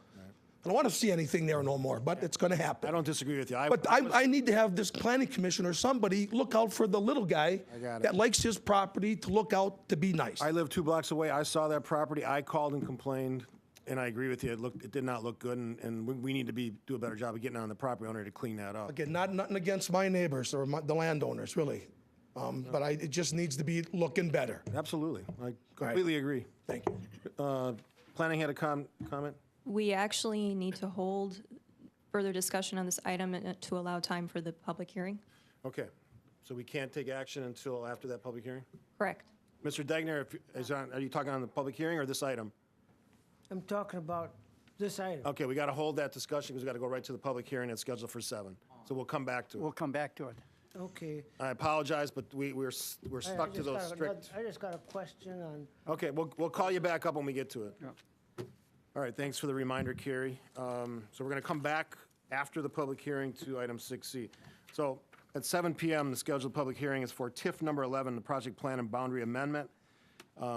I don't want to see anything there no more, but it's going to happen. I don't disagree with you. But I need to have this planning commission or somebody look out for the little guy got it. that likes his property to look out to be nice. I live 2 blocks away. I saw that property. I called and complained, and I agree with you. It did not look good, and we need to do a better job of getting on the property owner to clean that up. Again, nothing against my neighbors or the landowners, really. But it just needs to be looking better. Absolutely. I completely agree. Thank you. Planning had a comment? We actually need to hold further discussion on this item to allow time for the public hearing. Okay. So we can't take action until after that public hearing? Correct. Mr. Degner, are you talking on the public hearing or this item? I'm talking about this item. Okay, we got to hold that discussion because we got to go right to the public hearing that's scheduled for 7. So we'll come back to it. We'll come back to it. Okay. I apologize, but we're stuck to those strict. I just got a question on, Okay, we'll call you back up when we get to it. All right, thanks for the reminder, Carrie. So we're going to come back after the public hearing to item 6C. So at 7 p.m., the scheduled public hearing is for TIF number 11, the project plan and boundary amendment.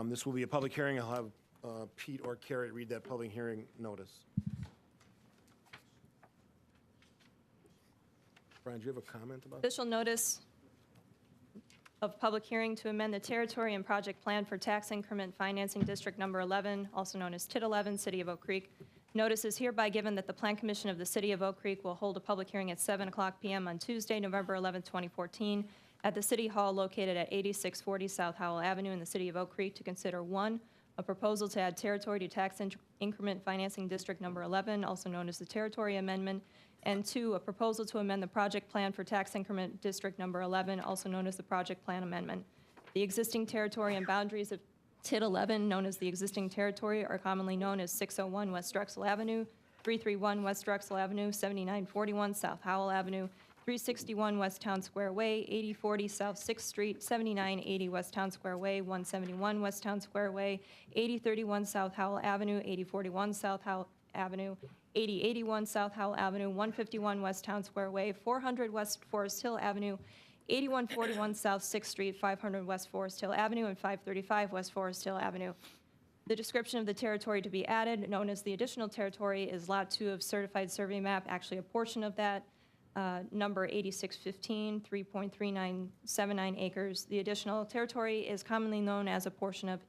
This will be a public hearing. I'll have Pete or Carrie read that public hearing notice. Brian, do you have a comment about that? Official notice of public hearing to amend the territory and project plan for tax increment financing district number 11, also known as TID 11, City of Oak Creek. Notice is hereby given that the Plan Commission of the City of Oak Creek will hold a public hearing at 7:00 p.m. on Tuesday, November 11, 2014, at the City Hall located at 8640 South Howell Avenue in the City of Oak Creek to consider 1, a proposal to add territory to tax increment financing district number 11, also known as the territory amendment, and 2, a proposal to amend the project plan for tax increment district number 11, also known as the project plan amendment. The existing territory and boundaries of TID 11, known as the existing territory, are commonly known as 601 West Drexel Avenue, 331 West Drexel Avenue, 7941 South Howell Avenue, 361 West Town Square Way, 8040 South 6th Street, 7980 West Town Square Way, 171 West Town Square Way, 8031 South Howell Avenue, 8041 South Howell Avenue, 8081 South Howell Avenue, 151 West Town Square Way, 400 West Forest Hill Avenue, 8141 South 6th Street, 500 West Forest Hill Avenue, and 535 West Forest Hill Avenue. The description of the territory to be added, known as the additional territory, is Lot 2 of certified survey map, actually a portion of that, number 8615, 3.3979 acres. The additional territory is commonly known as a portion of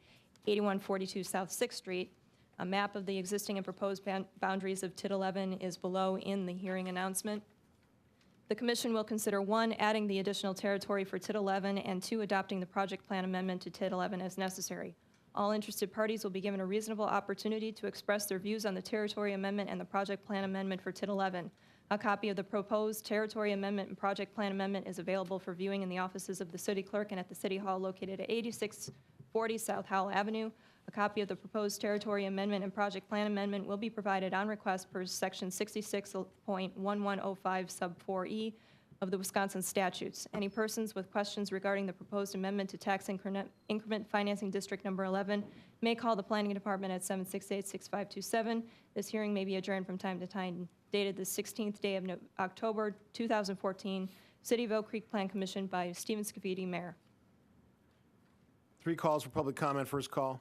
8142 South 6th Street. A map of the existing and proposed boundaries of TID 11 is below in the hearing announcement. The commission will consider 1, adding the additional territory for TID 11, and 2, adopting the project plan amendment to TID 11 as necessary. All interested parties will be given a reasonable opportunity to express their views on the territory amendment and the project plan amendment for TID 11. A copy of the proposed territory amendment and project plan amendment is available for viewing in the offices of the city clerk and at the City Hall located at 8640 South Howell Avenue. A copy of the proposed territory amendment and project plan amendment will be provided on request per section 66.1105 sub 4E of the Wisconsin statutes. Any persons with questions regarding the proposed amendment to tax increment financing district number 11 may call the planning department at 768-6527. This hearing may be adjourned from time to time. Dated the 16th day of October 2014, City of Oak Creek Plan Commission by Stephen Scafidi, Mayor. 3 calls for public comment. First call.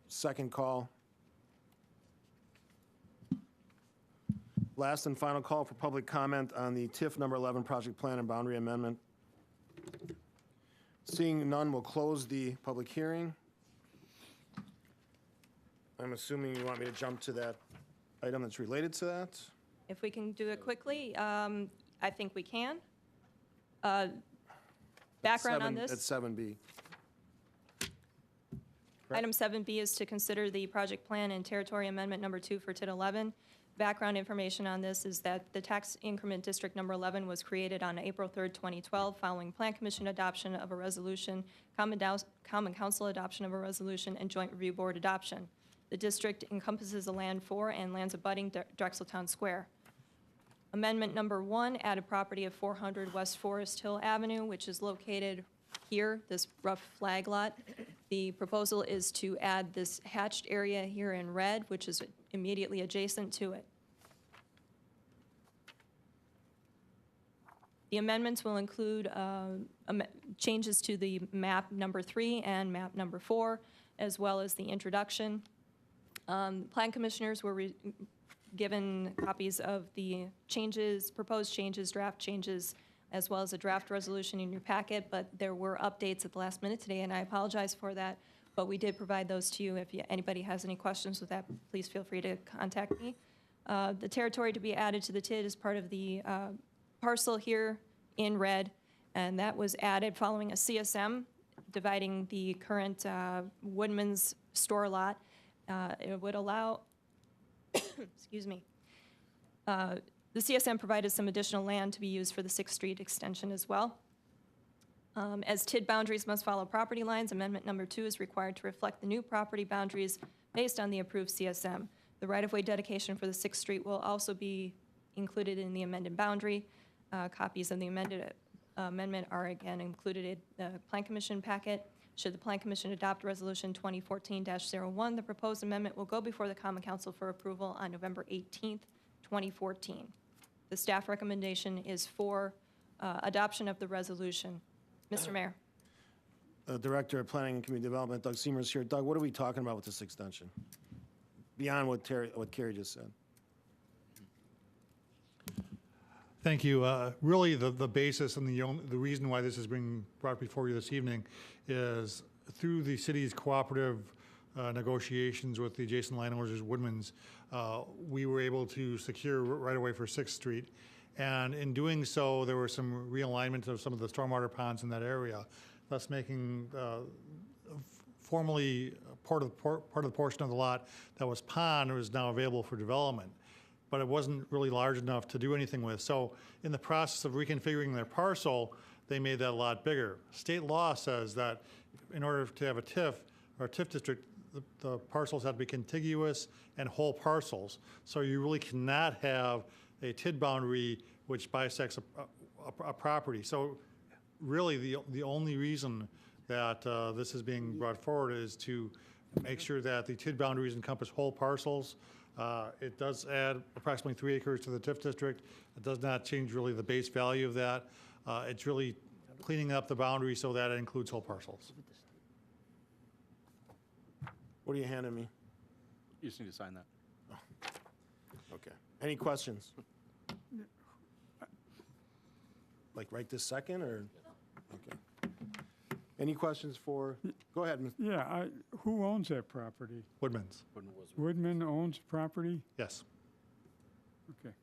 Second call. Last and final call for public comment on the TIF number 11 project plan and boundary amendment. Seeing none, we'll close the public hearing. I'm assuming you want me to jump to that item that's related to that? If we can do it quickly, I think we can. Background on this. That's 7B. Item 7B is to consider the project plan and territory amendment number 2 for TID 11. Background information on this is that the tax increment district number 11 was created on April 3rd, 2012, following Plan Commission adoption of a resolution, Common Council adoption of a resolution, and Joint Review Board adoption. The district encompasses the land for and lands abutting Drexeltown Square. Amendment number 1 added property of 400 West Forest Hill Avenue, which is located here, this rough flag lot. The proposal is to add this hatched area here in red, which is immediately adjacent to it. The amendments will include changes to the map number 3 and map number 4, as well as the introduction. Plan commissioners were given copies of the changes, proposed changes, draft changes, as well as a draft resolution in your packet, but there were updates at the last minute today, and I apologize for that, but we did provide those to you. If anybody has any questions with that, please feel free to contact me. The territory to be added to the TID is part of the parcel here in red, and that was added following a CSM dividing the current Woodman's store lot. It would allow, excuse me, the CSM provided some additional land to be used for the 6th Street extension as well. As TID boundaries must follow property lines, amendment number 2 is required to reflect the new property boundaries based on the approved CSM. The right-of-way dedication for the 6th Street will also be included in the amended boundary. Copies of the amended amendment are again included in the Plan Commission packet. Should the Plan Commission adopt Resolution 2014-01, the proposed amendment will go before the Common Council for approval on November 18th, 2014. The staff recommendation is for adoption of the resolution. Mr. Mayor. Director of Planning and Community Development, Doug Seymour, is here. Doug, what are we talking about with this extension? Beyond what Carrie just said. Thank you. Really, the basis and the reason why this is being brought before you this evening is through the city's cooperative negotiations with the adjacent landowners, Woodman's, we were able to secure right away for 6th Street. And in doing so, there was some realignment of some of the stormwater ponds in that area, thus making formerly part of the portion of the lot that was pond was now available for development. But it wasn't really large enough to do anything with. So in the process of reconfiguring their parcel, they made that lot bigger. State law says that in order to have a TIF or a TIF district, the parcels have to be contiguous and whole parcels. So you really cannot have a TID boundary which bisects a property. So really the only reason that this is being brought forward is to make sure that the TID boundaries encompass whole parcels. It does add approximately 3 acres to the TIF district. It does not change really the base value of that. It's really cleaning up the boundary so that it includes whole parcels. What are you handing me? You just need to sign that. Okay. Any questions? Like right this second, or? Okay. Any questions for, go ahead. Yeah, who owns that property? Woodman's. Woodman owns property? Yes. Okay.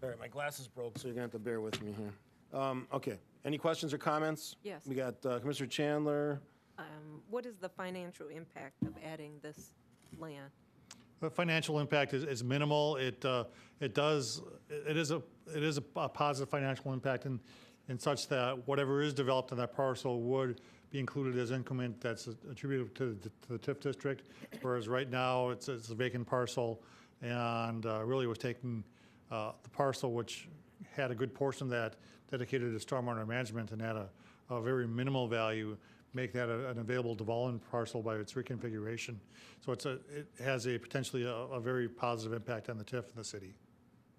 All right, my glasses broke, so you're gonna have to bear with me here. Okay, any questions or comments? Yes. We got Commissioner Chandler. What is the financial impact of adding this land? The financial impact is minimal. It is a positive financial impact in such that whatever is developed in that parcel would be included as increment that's attributed to the TIF district, whereas right now it's a vacant parcel, and really was taking the parcel which had a good portion of that dedicated to stormwater management and had a very minimal value, make that an available development parcel by its reconfiguration. So it has a potentially a very positive impact on the TIF in the city.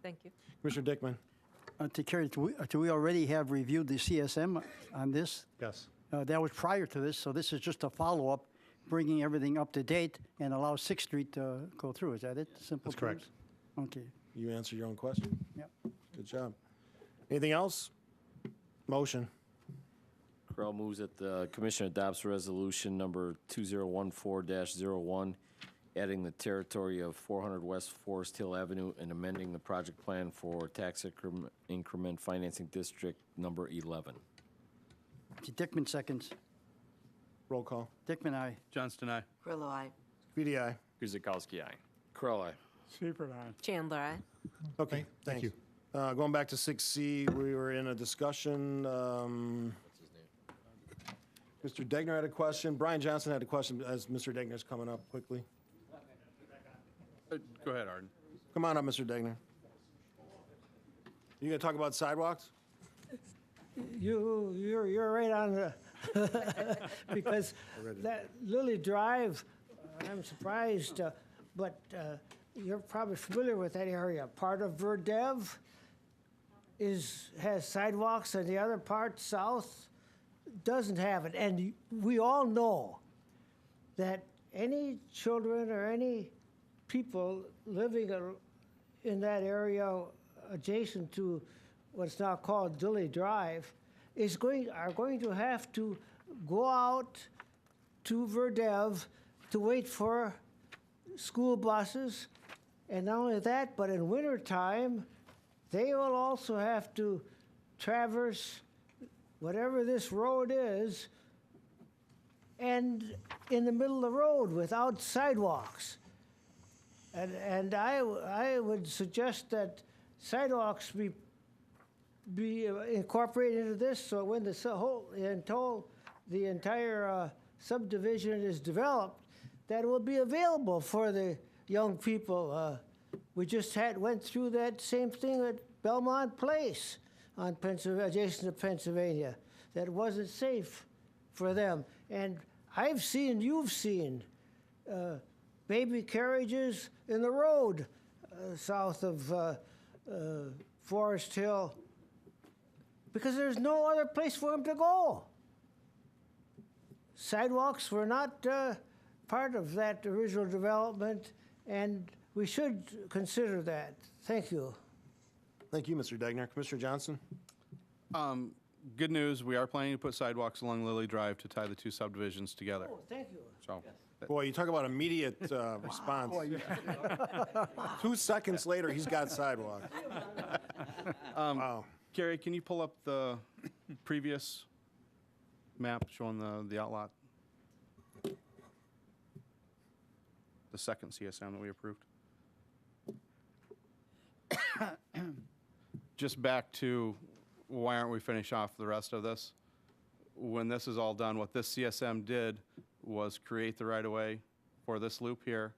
Thank you. Commissioner Dickman. To carry, do we already have reviewed the CSM on this? Yes. That was prior to this, so this is just a follow-up, bringing everything up to date and allow 6th Street to go through. Is that it? Simple That's correct. terms? Okay. You answered your own question. Yep. Good job. Anything else? Motion. Correll moves that the commission adopts resolution number 2014-01, adding the territory of 400 West Forest Hill Avenue and amending the project plan for tax increment financing district number 11. Dickman seconds. Roll call. Dickman, aye. Johnston, aye. Grillo, aye. Speedy, aye. Guzekowski, aye. Correll, aye. Seifert, aye. Chandler, aye. Okay, Thank you. Going back to 6C, we were in a discussion. Mr. Degner had a question. Brian Johnson had a question as Mr. Degner's coming up quickly. Go ahead, Arden. Come on up, Mr. Degner. You gonna talk about sidewalks? You're right on the, because that Lily Drive, I'm surprised, but you're probably familiar with that area. Part of Verdev has sidewalks, and the other part, south, doesn't have it. And we all know that any children or any people living in that area adjacent to what's now called Lily Drive are going to have to go out to Verdev to wait for school buses. And not only that, but in wintertime, they will also have to traverse whatever this road is, and in the middle of the road without sidewalks. And I would suggest that sidewalks be incorporated into this, so when the entire subdivision is developed, that it will be available for the young people. We just went through that same thing at Belmont Place on adjacent to Pennsylvania. That wasn't safe for them. And you've seen baby carriages in the road south of Forest Hill because there's no other place for them to go. Sidewalks were not part of that original development, and we should consider that. Thank you. Thank you, Mr. Degner. Commissioner Johnson? Good news, we are planning to put sidewalks along Lily Drive to tie the two subdivisions together. Oh, thank you. So, Boy, you talk about immediate response. 2 seconds later, he's got sidewalk. Wow. Gary, can you pull up the previous map showing the outlot? The second CSM that we approved. Just back to why aren't we finished off the rest of this? When this is all done, what this CSM did was create the right-of-way for this loop here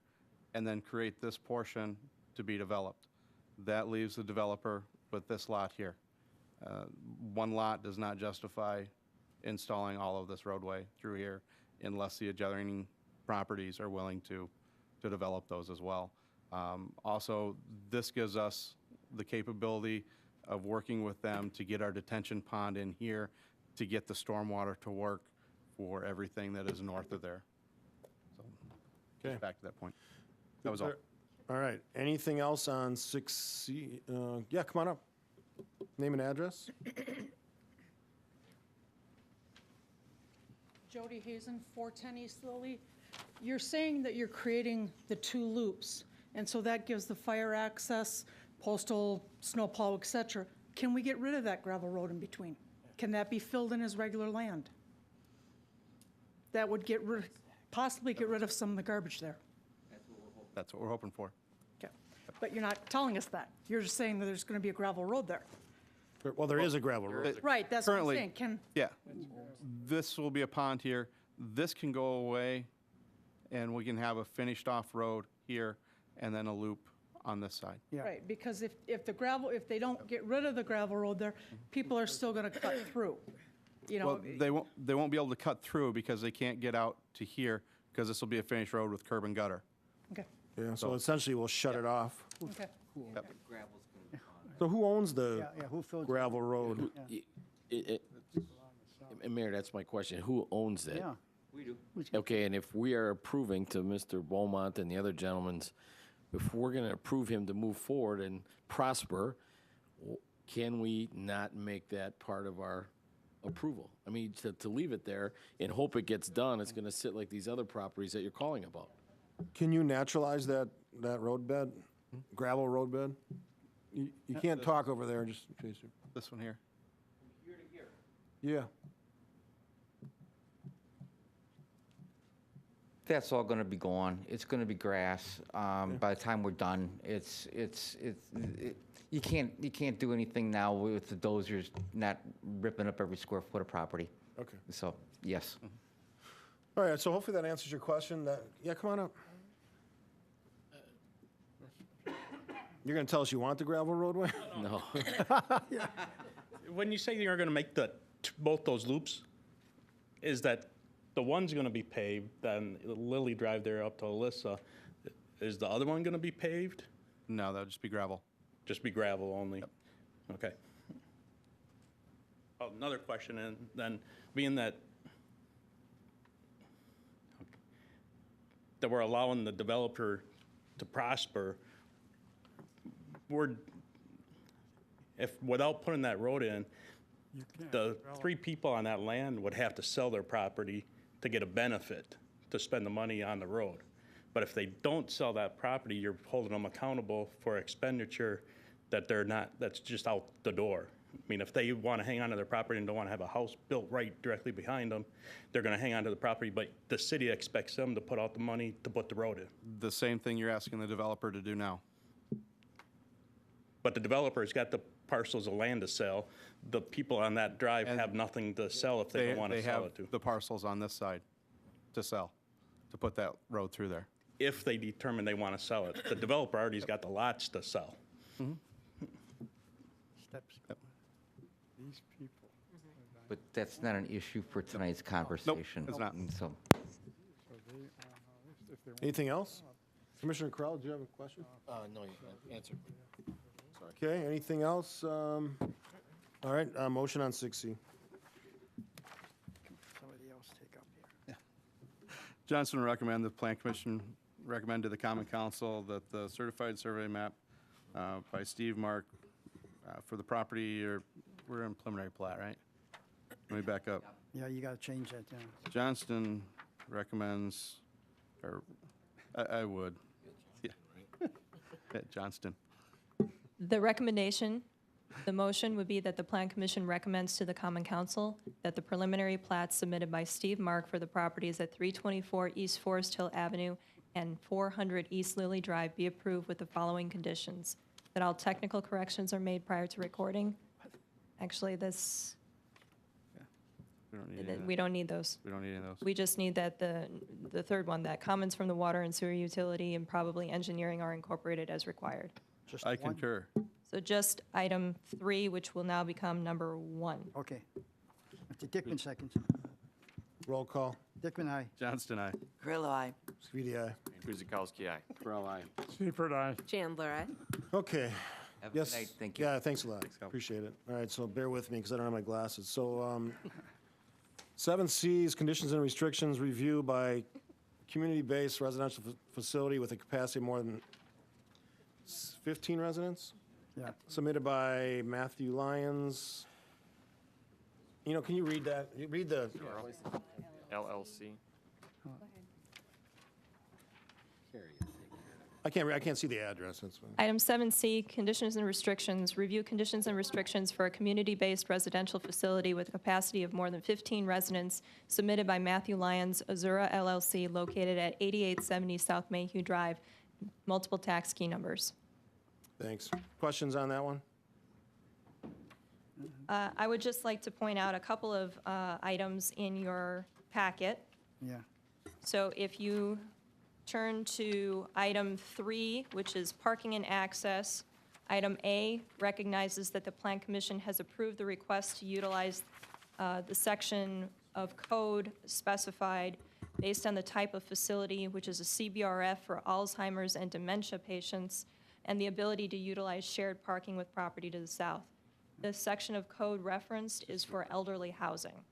and then create this portion to be developed. That leaves the developer with this lot here. One lot does not justify installing all of this roadway through here unless the adjoining properties are willing to develop those as well. Also, this gives us the capability of working with them to get our detention pond in here to get the stormwater to work for everything that is north of there. So, Okay. back to that point. That was all. All right. Anything else on 6C? Yeah, come on up. Name and address. Jody Hazen, 410 East Lily. You're saying that you're creating the two loops, and so that gives the fire access, postal, snowplow, et cetera. Can we get rid of that gravel road in between? Can that be filled in as regular land? That would possibly get rid of some of the garbage there. That's what we're hoping for. Okay. But you're not telling us that. You're just saying that there's going to be a gravel road there. Well, there is a gravel road. Right, that's what I'm Currently- saying. Yeah, this will be a pond here. This can go away, and we can have a finished-off road here, and then a loop on this side. Right, because if they don't get rid of the gravel road there, people are still going to cut through. You know, Well, they won't be able to cut through because they can't get out to here, because this will be a finished road with curb and gutter. okay, Yeah, so essentially we'll shut it off. okay. So who owns the Yeah, who fills? gravel road? Mayor, that's my question. Who owns that? Yeah. Okay, and if we are approving to Mr. Beaumont and the other gentlemen's, if we're going to approve him to move forward and prosper, can we not make that part of our approval. I mean, to leave it there and hope it gets done, it's gonna sit like these other properties that you're calling about. Can you naturalize that road bed, gravel road bed? You can't talk over there, just in case. This one here. Yeah. That's all going to be gone. It's going to be grass. By the time we're done, you can't do anything now with the dozers not ripping up every square foot of property. Okay. So, yes. All right, so hopefully that answers your question. Yeah, come on up. You're going to tell us you want the gravel roadway? No. When you say you're going to make both those loops, is that the one's going to be paved, then Lily Drive there up to Alyssa, is the other one going to be paved? No, that would just be gravel. Just be gravel only? Yep. Okay. Oh, another question, and then being that we're allowing the developer to prosper, if without putting that road in, the 3 people on that land would have to sell their property to get a benefit, to spend the money on the road. But if they don't sell that property, you're holding them accountable for expenditure that's just out the door. I mean, if they want to hang on to their property and don't want to have a house built right directly behind them, they're going to hang on to the property, but the city expects them to put out the money to put the road in. The same thing you're asking the developer to do now. But the developer's got the parcels of land to sell. The people on that drive have nothing to sell if they don't want to sell it to. They have the parcels on this side to sell, to put that road through there. If they determine they want to sell it. The developer already's got the lots to sell. Steps. These people. But that's not an issue for tonight's conversation. it's not. And so, Anything else? Commissioner Crowell, do you have a question? No, you answered. Okay, anything else? All right, motion on 6C. Somebody else take up here. Johnson will recommend, the Plan Commission recommend to the Common Council that the certified survey map by Steve Mark for the property, we're in preliminary plat, right? Let me back up. Yeah, you got to change that, yeah. Johnston recommends, or I would. Yeah. Johnston. The recommendation, the motion would be that the Plan Commission recommends to the Common Council that the preliminary plats submitted by Steve Mark for the properties at 324 East Forest Hill Avenue and 400 East Lily Drive be approved with the following conditions: that all technical corrections are made prior to recording. Actually, this, We don't need any of that. we don't need those. We don't need any of those. We just need that the third one, that comments from the water and sewer utility and probably engineering are incorporated as required. Just I one? concur. So just item 3, which will now become number 1. Okay. Mr. Dickman seconds. Roll call. Dickman, aye. Johnston, aye. Grillo, aye. Speedy, aye. Guzekowski, aye. Corral, aye. Seifert, aye. Chandler, aye. Okay. have a Yes. good night. Thank you. Yeah, thanks a lot. Appreciate it. All right, so bear with me because I don't have my glasses. So 7C is conditions and restrictions review by community-based residential facility with a capacity of more than 15 residents? Yeah. Submitted by Matthew Lyons. You know, can you read that? You read the, LLC. I can't see the address, that's fine. Item 7C, conditions and restrictions. Review conditions and restrictions for a community-based residential facility with a capacity of more than 15 residents, submitted by Matthew Lyons, Azura LLC, located at 8870 South Mayhew Drive, multiple tax key numbers. Thanks. Questions on that one? I would just like to point out a couple of items in your packet. Yeah. So if you turn to item 3, which is parking and access, item A recognizes that the Plan Commission has approved the request to utilize the section of code specified based on the type of facility, which is a CBRF for Alzheimer's and dementia patients, and the ability to utilize shared parking with property to the south. This section of code referenced is for elderly housing.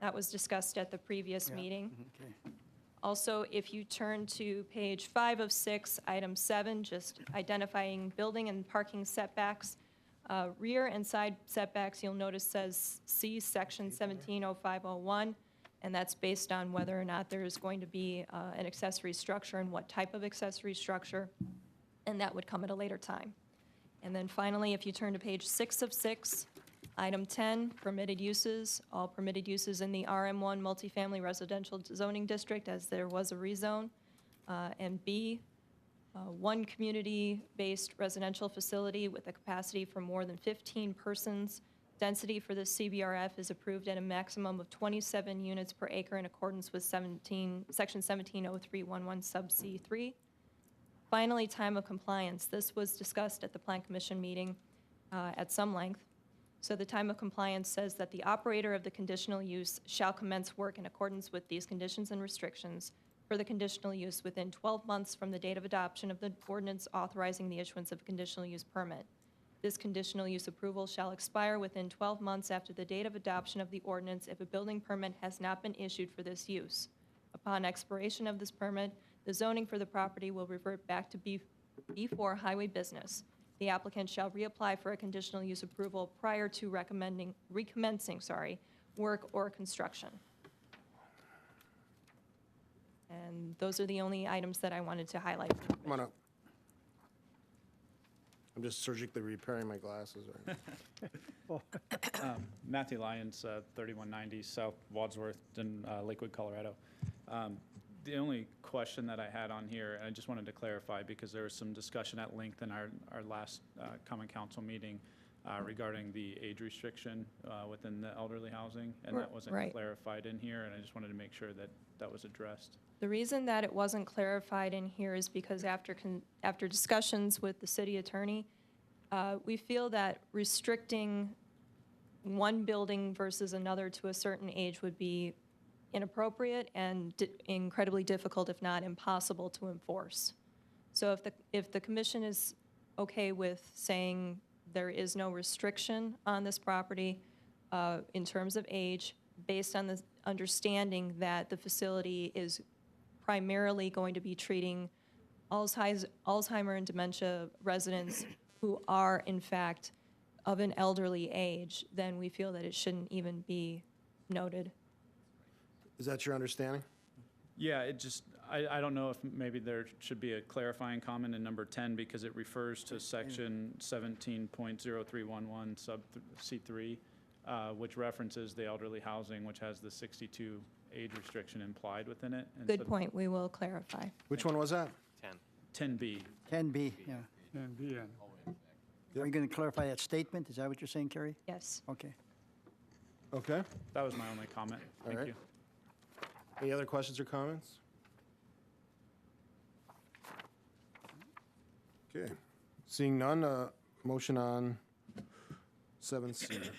That was discussed at the previous meeting. Okay. Also, if you turn to page 5 of 6, item 7, just identifying building and parking setbacks, Rear and side setbacks, you'll notice says see section 170501, and that's based on whether or not there is going to be an accessory structure and what type of accessory structure, and that would come at a later time. And then finally, if you turn to page 6 of 6, item 10, permitted uses, all permitted uses in the RM1 multifamily residential zoning district, as there was a rezone, and B, one community-based residential facility with a capacity for more than 15 persons. Density for this CBRF is approved at a maximum of 27 units per acre in accordance with section 170311 sub C3. Finally, time of compliance. This was discussed at the Plan Commission meeting at some length. So the time of compliance says that the operator of the conditional use shall commence work in accordance with these conditions and restrictions for the conditional use within 12 months from the date of adoption of the ordinance authorizing the issuance of a conditional use permit. This conditional use approval shall expire within 12 months after the date of adoption of the ordinance if a building permit has not been issued for this use. Upon expiration of this permit, the zoning for the property will revert back to B4 highway business. The applicant shall reapply for a conditional use approval prior to recommencing work or construction. And those are the only items that I wanted to highlight. Come on up. I'm just surgically repairing my glasses right now. Matthew Lyons, 3190 South Wadsworth in Lakewood, Colorado. The only question that I had on here, and I just wanted to clarify because there was some discussion at length in our last common council meeting regarding the age restriction within the elderly housing, and that wasn't clarified in here, and I just wanted to make sure that that was addressed. The reason that it wasn't clarified in here is because after discussions with the city attorney, we feel that restricting one building versus another to a certain age would be inappropriate and incredibly difficult, if not impossible, to enforce. So if the commission is okay with saying there is no restriction on this property in terms of age, based on the understanding that the facility is primarily going to be treating Alzheimer and dementia residents who are, in fact, of an elderly age, then we feel that it shouldn't even be noted. Is that your understanding? Yeah, I don't know if maybe there should be a clarifying comment in number 10 because it refers to section 17.0311 sub C3, which references the elderly housing, which has the 62 age restriction implied within it. And Good point. We will clarify. Which one was that? 10B. 10B, yeah. 10B. Are you going to clarify that statement? Is that what you're saying, Carrie? Yes. Okay. Okay. That was my only comment. Thank you. Any other questions or comments? Okay. Seeing none, motion on 7C.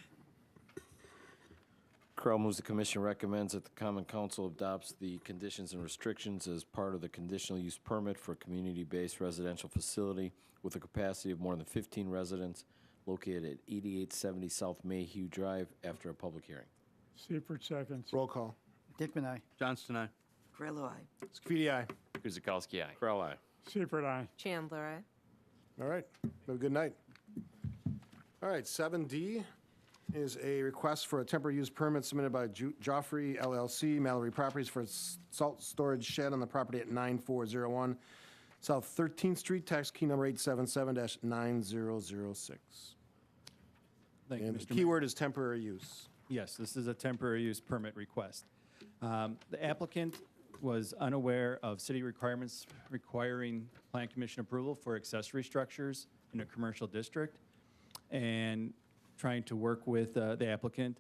Crowell moves the commission recommends that the common council adopts the conditions and restrictions as part of the conditional use permit for a community-based residential facility with a capacity of more than 15 residents located at 8870 South Mayhew Drive after a public hearing. Seifert seconds. Roll call. Dickman, aye. Johnston, aye. Grillo, aye. Scafidi, aye. Guzekowski, aye. Crowell, aye. Seifert, aye. Chandler, aye. All right. Have a good night. All right, 7D is a request for a temporary use permit submitted by Joffrey LLC, Mallory Properties, for a salt storage shed on the property at 9401 South 13th Street, tax key number 877-9006. Thank you, And Mr. the keyword is temporary use. Yes, this is a temporary use permit request. The applicant was unaware of city requirements requiring Plan Commission approval for accessory structures in a commercial district, and trying to work with the applicant,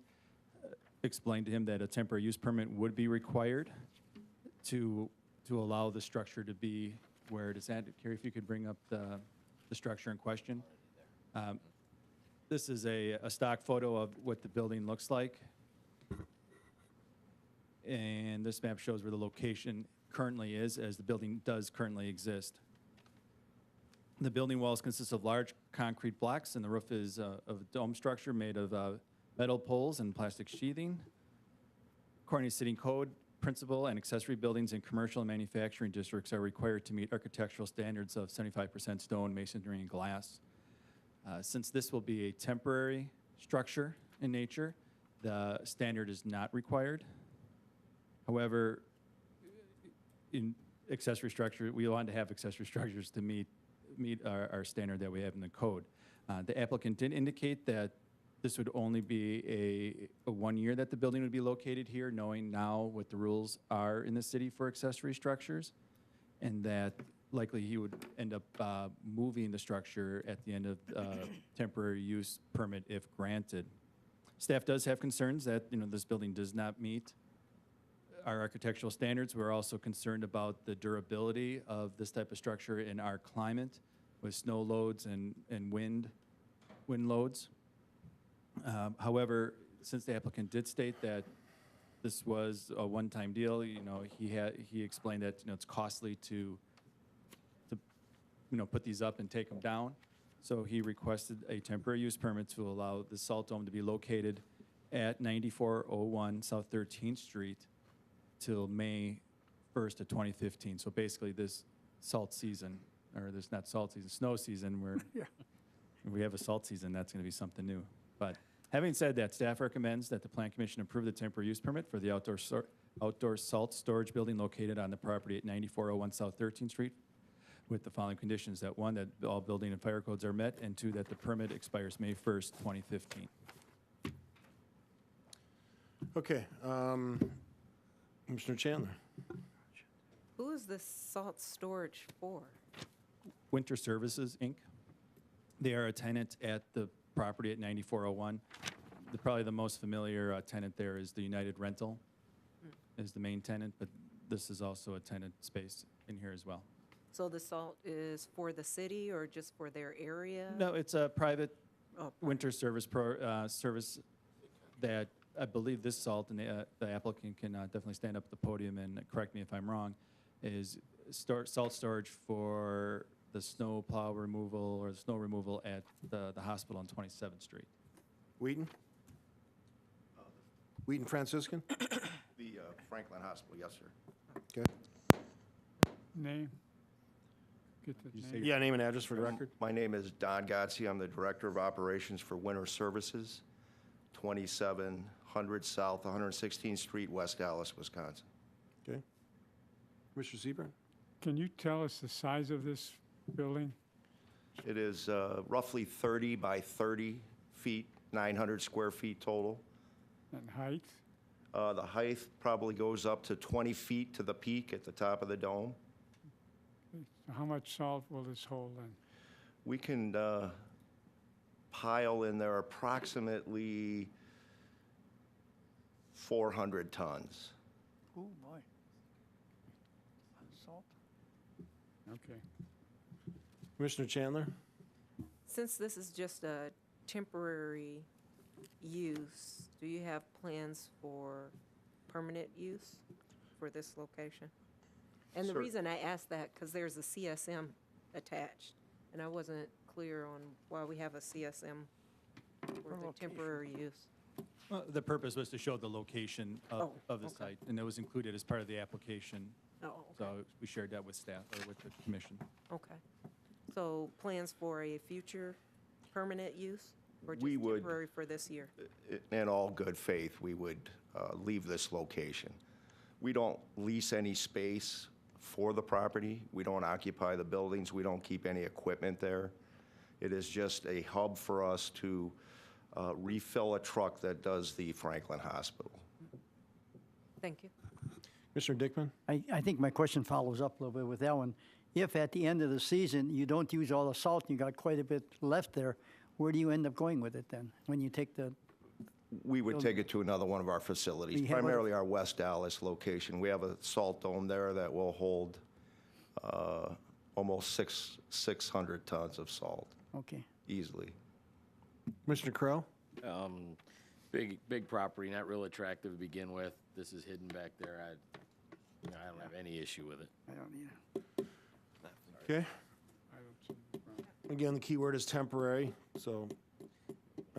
explained to him that a temporary use permit would be required to allow the structure to be where it is at. Carrie, if you could bring up the structure in question. This is a stock photo of what the building looks like. And this map shows where the location currently is, as the building does currently exist. The building walls consist of large concrete blocks, and the roof is of a dome structure made of metal poles and plastic sheathing. According to city code, principal and accessory buildings in commercial and manufacturing districts are required to meet architectural standards of 75% stone, masonry, and glass. Since this will be a temporary structure in nature, the standard is not required. However, in accessory structure, we want to have accessory structures to meet our standard that we have in the code. The applicant did indicate that this would only be a 1 year that the building would be located here, knowing now what the rules are in the city for accessory structures, and that likely he would end up moving the structure at the end of temporary use permit if granted. Staff does have concerns that this building does not meet our architectural standards. We're also concerned about the durability of this type of structure in our climate with snow loads and wind loads. However, since the applicant did state that this was a one-time deal, he explained that it's costly to put these up and take them down. So he requested a temporary use permit to allow the salt dome to be located at 9401 South 13th Street till May 1st of 2015. So basically this salt season, or this not salt season, snow season, where we have a salt season, that's going to be something new. But having said that, staff recommends that the Plan Commission approve the temporary use permit for the outdoor salt storage building located on the property at 9401 South 13th Street with the following conditions: that 1, that all building and fire codes are met, and 2, that the permit expires May 1st, 2015. Okay, Commissioner Chandler. Who is this salt storage for? Winter Services, Inc. They are a tenant at the property at 9401. Probably the most familiar tenant there is the United Rental, is the main tenant, but this is also a tenant space in here as well. So the salt is for the city or just for their area? No, it's a private Oh, winter service service that I believe this salt, and the applicant can definitely stand up at the podium and correct me if I'm wrong, is salt storage for the snow plow removal or the snow removal at the hospital on 27th Street. Wheaton? Wheaton Franciscan? The Franklin Hospital, yes, sir. Okay. Name? Get the name. Yeah, name and address for the record. My name is Don Gotzi. I'm the Director of Operations for Winter Services, 2700 South 116th Street, West Dallas, Wisconsin. Okay. Commissioner Seaburn? Can you tell us the size of this building? It is roughly 30 by 30 feet, 900 square feet total. And height? The height probably goes up to 20 feet to the peak at the top of the dome. How much salt will this hold then? We can pile in there approximately 400 tons. Oh, boy. Salt. Okay. Commissioner Chandler? Since this is just a temporary use, do you have plans for permanent use for this location? And the Sir. reason I ask that, because there's a CSM attached, and I wasn't clear on why we have a CSM for the temporary use. Well, the purpose was to show the location of the okay. site, and it was included as part of the application. Oh, okay. So we shared that with staff, or with the commission. Okay. So plans for a future permanent use, or just We would- temporary for this year? In all good faith, we would leave this location. We don't lease any space for the property. We don't occupy the buildings. We don't keep any equipment there. It is just a hub for us to refill a truck that does the Franklin Hospital. Thank you. Commissioner Dickman? I think my question follows up a little bit with that one. If at the end of the season you don't use all the salt and you got quite a bit left there, where do you end up going with it then? When you take the, We would take it to another one of our facilities, We have primarily our West Dallas location. We have a salt dome there that will hold almost 600 tons of salt okay. easily. Commissioner Crowe? Big property, not real attractive to begin with. This is hidden back there. I don't have any issue with it. I don't either. Okay. Again, the key word is temporary, so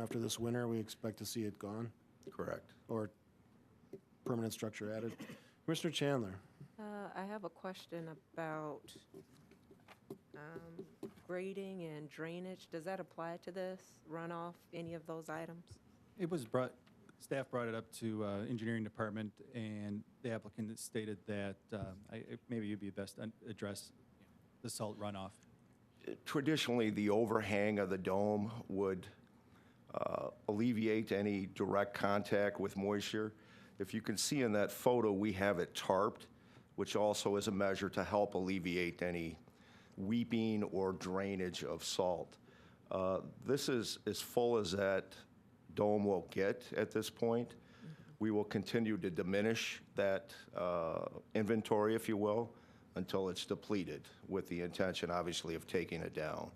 after this winter, we expect to see it gone, Correct. or permanent structure added. Commissioner Chandler? I have a question about grading and drainage, does that apply to this, runoff, any of those items? It was brought, staff brought it up to engineering department, and the applicant stated that maybe you'd be best to address the salt runoff. Traditionally, the overhang of the dome would alleviate any direct contact with moisture. If you can see in that photo, we have it tarped, which also is a measure to help alleviate any weeping or drainage of salt. This is as full as that dome will get at this point. We will continue to diminish that inventory, if you will, until it's depleted, with the intention, obviously, of taking it down.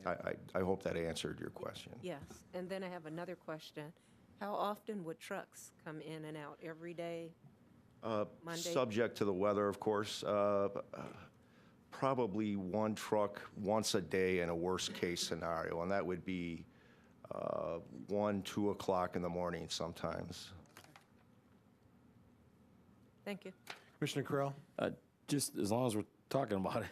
I hope that answered your question. Yes, and then I have another question. How often would trucks come in and out? Every day? Monday? Subject to the weather, of course. Probably one truck once a day in a worst-case scenario, and that would be 1, 2 o'clock in the morning sometimes. Thank you. Commissioner Creel? Just as long as we're talking about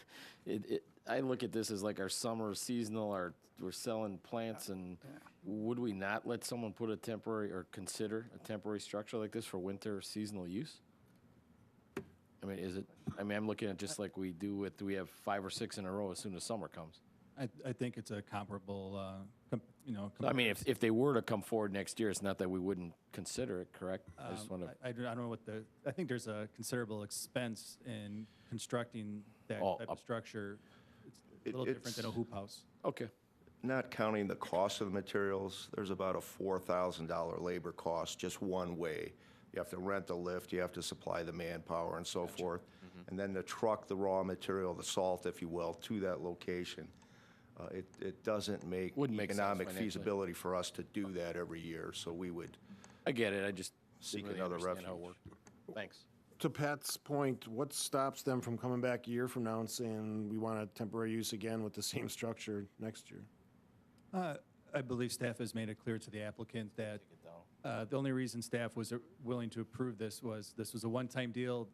it, I look at this as like our summer seasonal, we're selling plants, and would we not let someone put a temporary or consider a temporary structure like this for winter seasonal use? I mean, I'm looking at just like we do with, we have 5 or 6 in a row as soon as summer comes. I think it's a comparable, I mean, if they were to come forward next year, it's not that we wouldn't consider it, correct? I just want to. I don't know what I think there's a considerable expense in constructing that type of structure. It's a little different than a hoop house. Okay. Not counting the cost of the materials, there's about a $4,000 labor cost just one way. You have to rent the lift, you have to supply the manpower and so forth, and then to truck the raw material, the salt, if you will, to that location. It doesn't make economic feasibility for us to do that every year, so we would. I get it, I just seek really another understand refuge. how it worked. Thanks. To Pat's point, what stops them from coming back a year from now and saying, we want a temporary use again with the same structure next year? I believe staff has made it clear to the applicant that the only reason staff was willing to approve this was a one-time deal.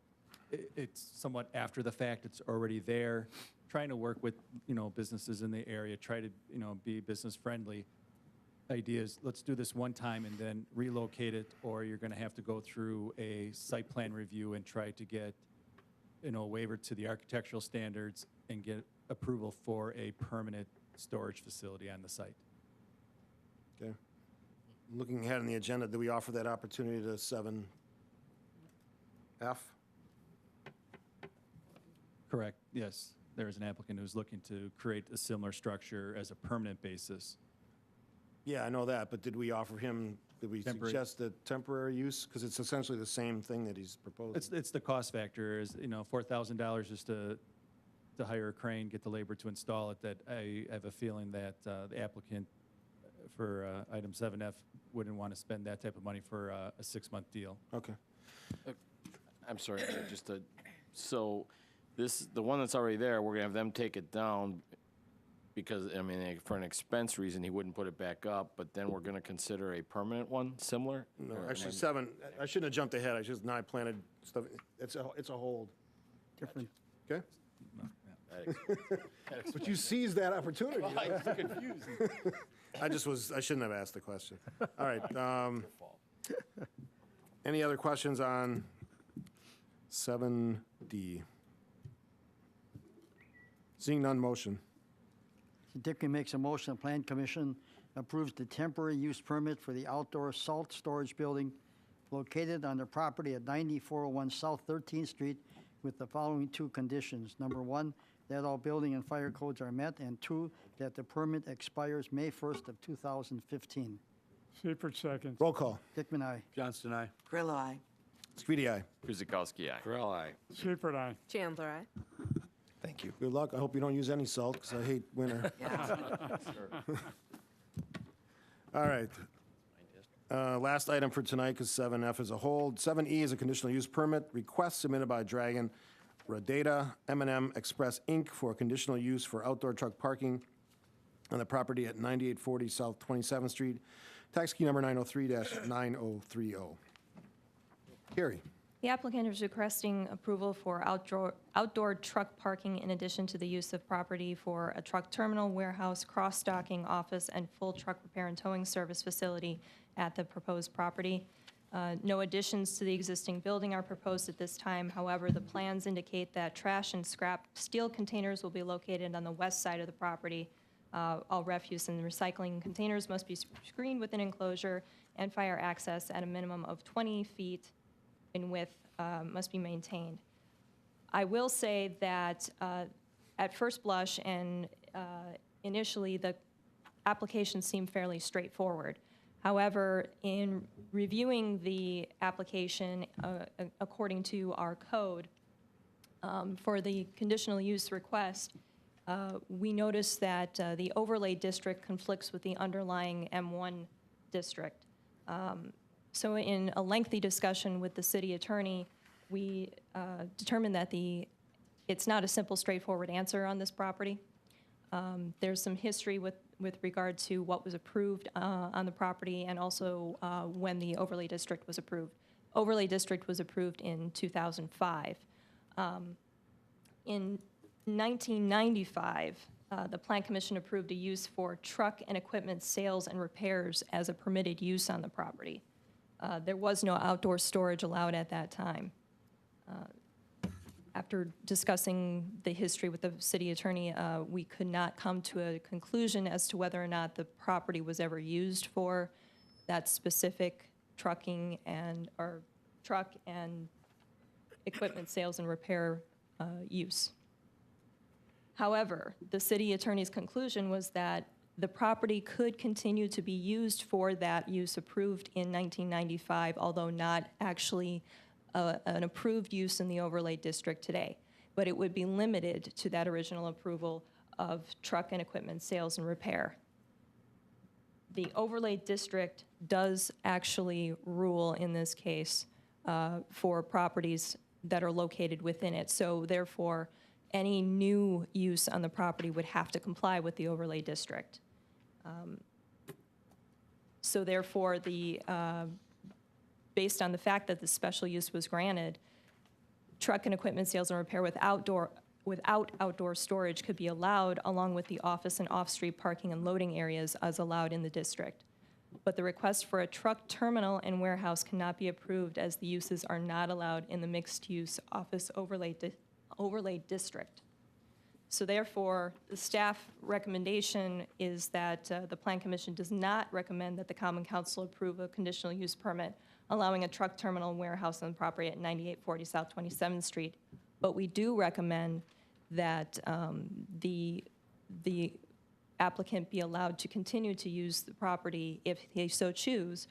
It's somewhat after the fact. It's already there. Trying to work with, businesses in the area, try to, be business friendly. Idea is, let's do this one time and then relocate it, or you're going to have to go through a site plan review and try to get, a waiver to the architectural standards and get approval for a permanent storage facility on the site. Okay. Looking ahead on the agenda, do we offer that opportunity to 7F? Correct, yes. There is an applicant who's looking to create a similar structure as a permanent basis. Yeah, I know that, but did we suggest a temporary use? Because it's essentially the same thing that he's proposing. It's the cost factor is, $4,000 just to hire a crane, get the labor to install it, that I have a feeling that the applicant for item 7F wouldn't want to spend that type of money for a 6-month deal. Okay. I'm sorry, so the one that's already there, we're gonna have them take it down because, for an expense reason, he wouldn't put it back up, but then we're gonna consider a permanent one, similar? No, Or actually, am 7, I shouldn't have jumped ahead. I planted stuff. It's a hold. Different. Okay? That But you seized that opportunity. Well, I was confused. I shouldn't have asked the question. All right. Any other questions on 7D? Seeing none, motion. Dickey makes a motion, the Plan Commission approves the temporary use permit for the outdoor salt storage building located on the property at 9401 South 13th Street with the following 2 conditions. Number 1, that all building and fire codes are met, and 2, that the permit expires May 1st of 2015. Seifert seconds. Roll call. Dickman, aye. Johnston, aye. Grillo, aye. Speedy, aye. Kuzikowski, aye. Grill eye. Seifert, aye. Chandler, aye. Thank you. Good luck. I hope you don't use any salt, because I hate winter. All right. Last item for tonight, because 7F is a hold. 7E is a conditional use permit request submitted by Dragon Radata M&M Express, Inc. for conditional use for outdoor truck parking on the property at 9840 South 27th Street, tax key number 903-9030. Carrie. The applicant is requesting approval for outdoor truck parking in addition to the use of property for a truck terminal, warehouse, cross-docking office, and full truck repair and towing service facility at the proposed property. No additions to the existing building are proposed at this time. However, the plans indicate that trash and scrap steel containers will be located on the west side of the property. All refuse and recycling containers must be screened with an enclosure, and fire access at a minimum of 20 feet in width must be maintained. I will say that at first blush and initially, the application seemed fairly straightforward. However, in reviewing the application according to our code for the conditional use request, we noticed that the overlay district conflicts with the underlying M1 district. So in a lengthy discussion with the city attorney, we determined that it's not a simple, straightforward answer on this property. There's some history with regard to what was approved on the property and also when the overlay district was approved. Overlay district was approved in 2005. In 1995, the Plan Commission approved a use for truck and equipment sales and repairs as a permitted use on the property. There was no outdoor storage allowed at that time. After discussing the history with the city attorney, we could not come to a conclusion as to whether or not the property was ever used for that specific trucking or truck and equipment sales and repair use. However, the city attorney's conclusion was that the property could continue to be used for that use approved in 1995, although not actually an approved use in the overlay district today. But it would be limited to that original approval of truck and equipment sales and repair. The overlay district does actually rule in this case for properties that are located within it. So therefore, any new use on the property would have to comply with the overlay district. So therefore, based on the fact that the special use was granted, truck and equipment sales and repair without outdoor storage could be allowed, along with the office and off-street parking and loading areas as allowed in the district. But the request for a truck terminal and warehouse cannot be approved as the uses are not allowed in the mixed-use office overlay district. So therefore, the staff recommendation is that the Plan Commission does not recommend that the Common Council approve a conditional use permit allowing a truck terminal and warehouse on the property at 9840 South 27th Street. But we do recommend that the applicant be allowed to continue to use the property, if they so choose,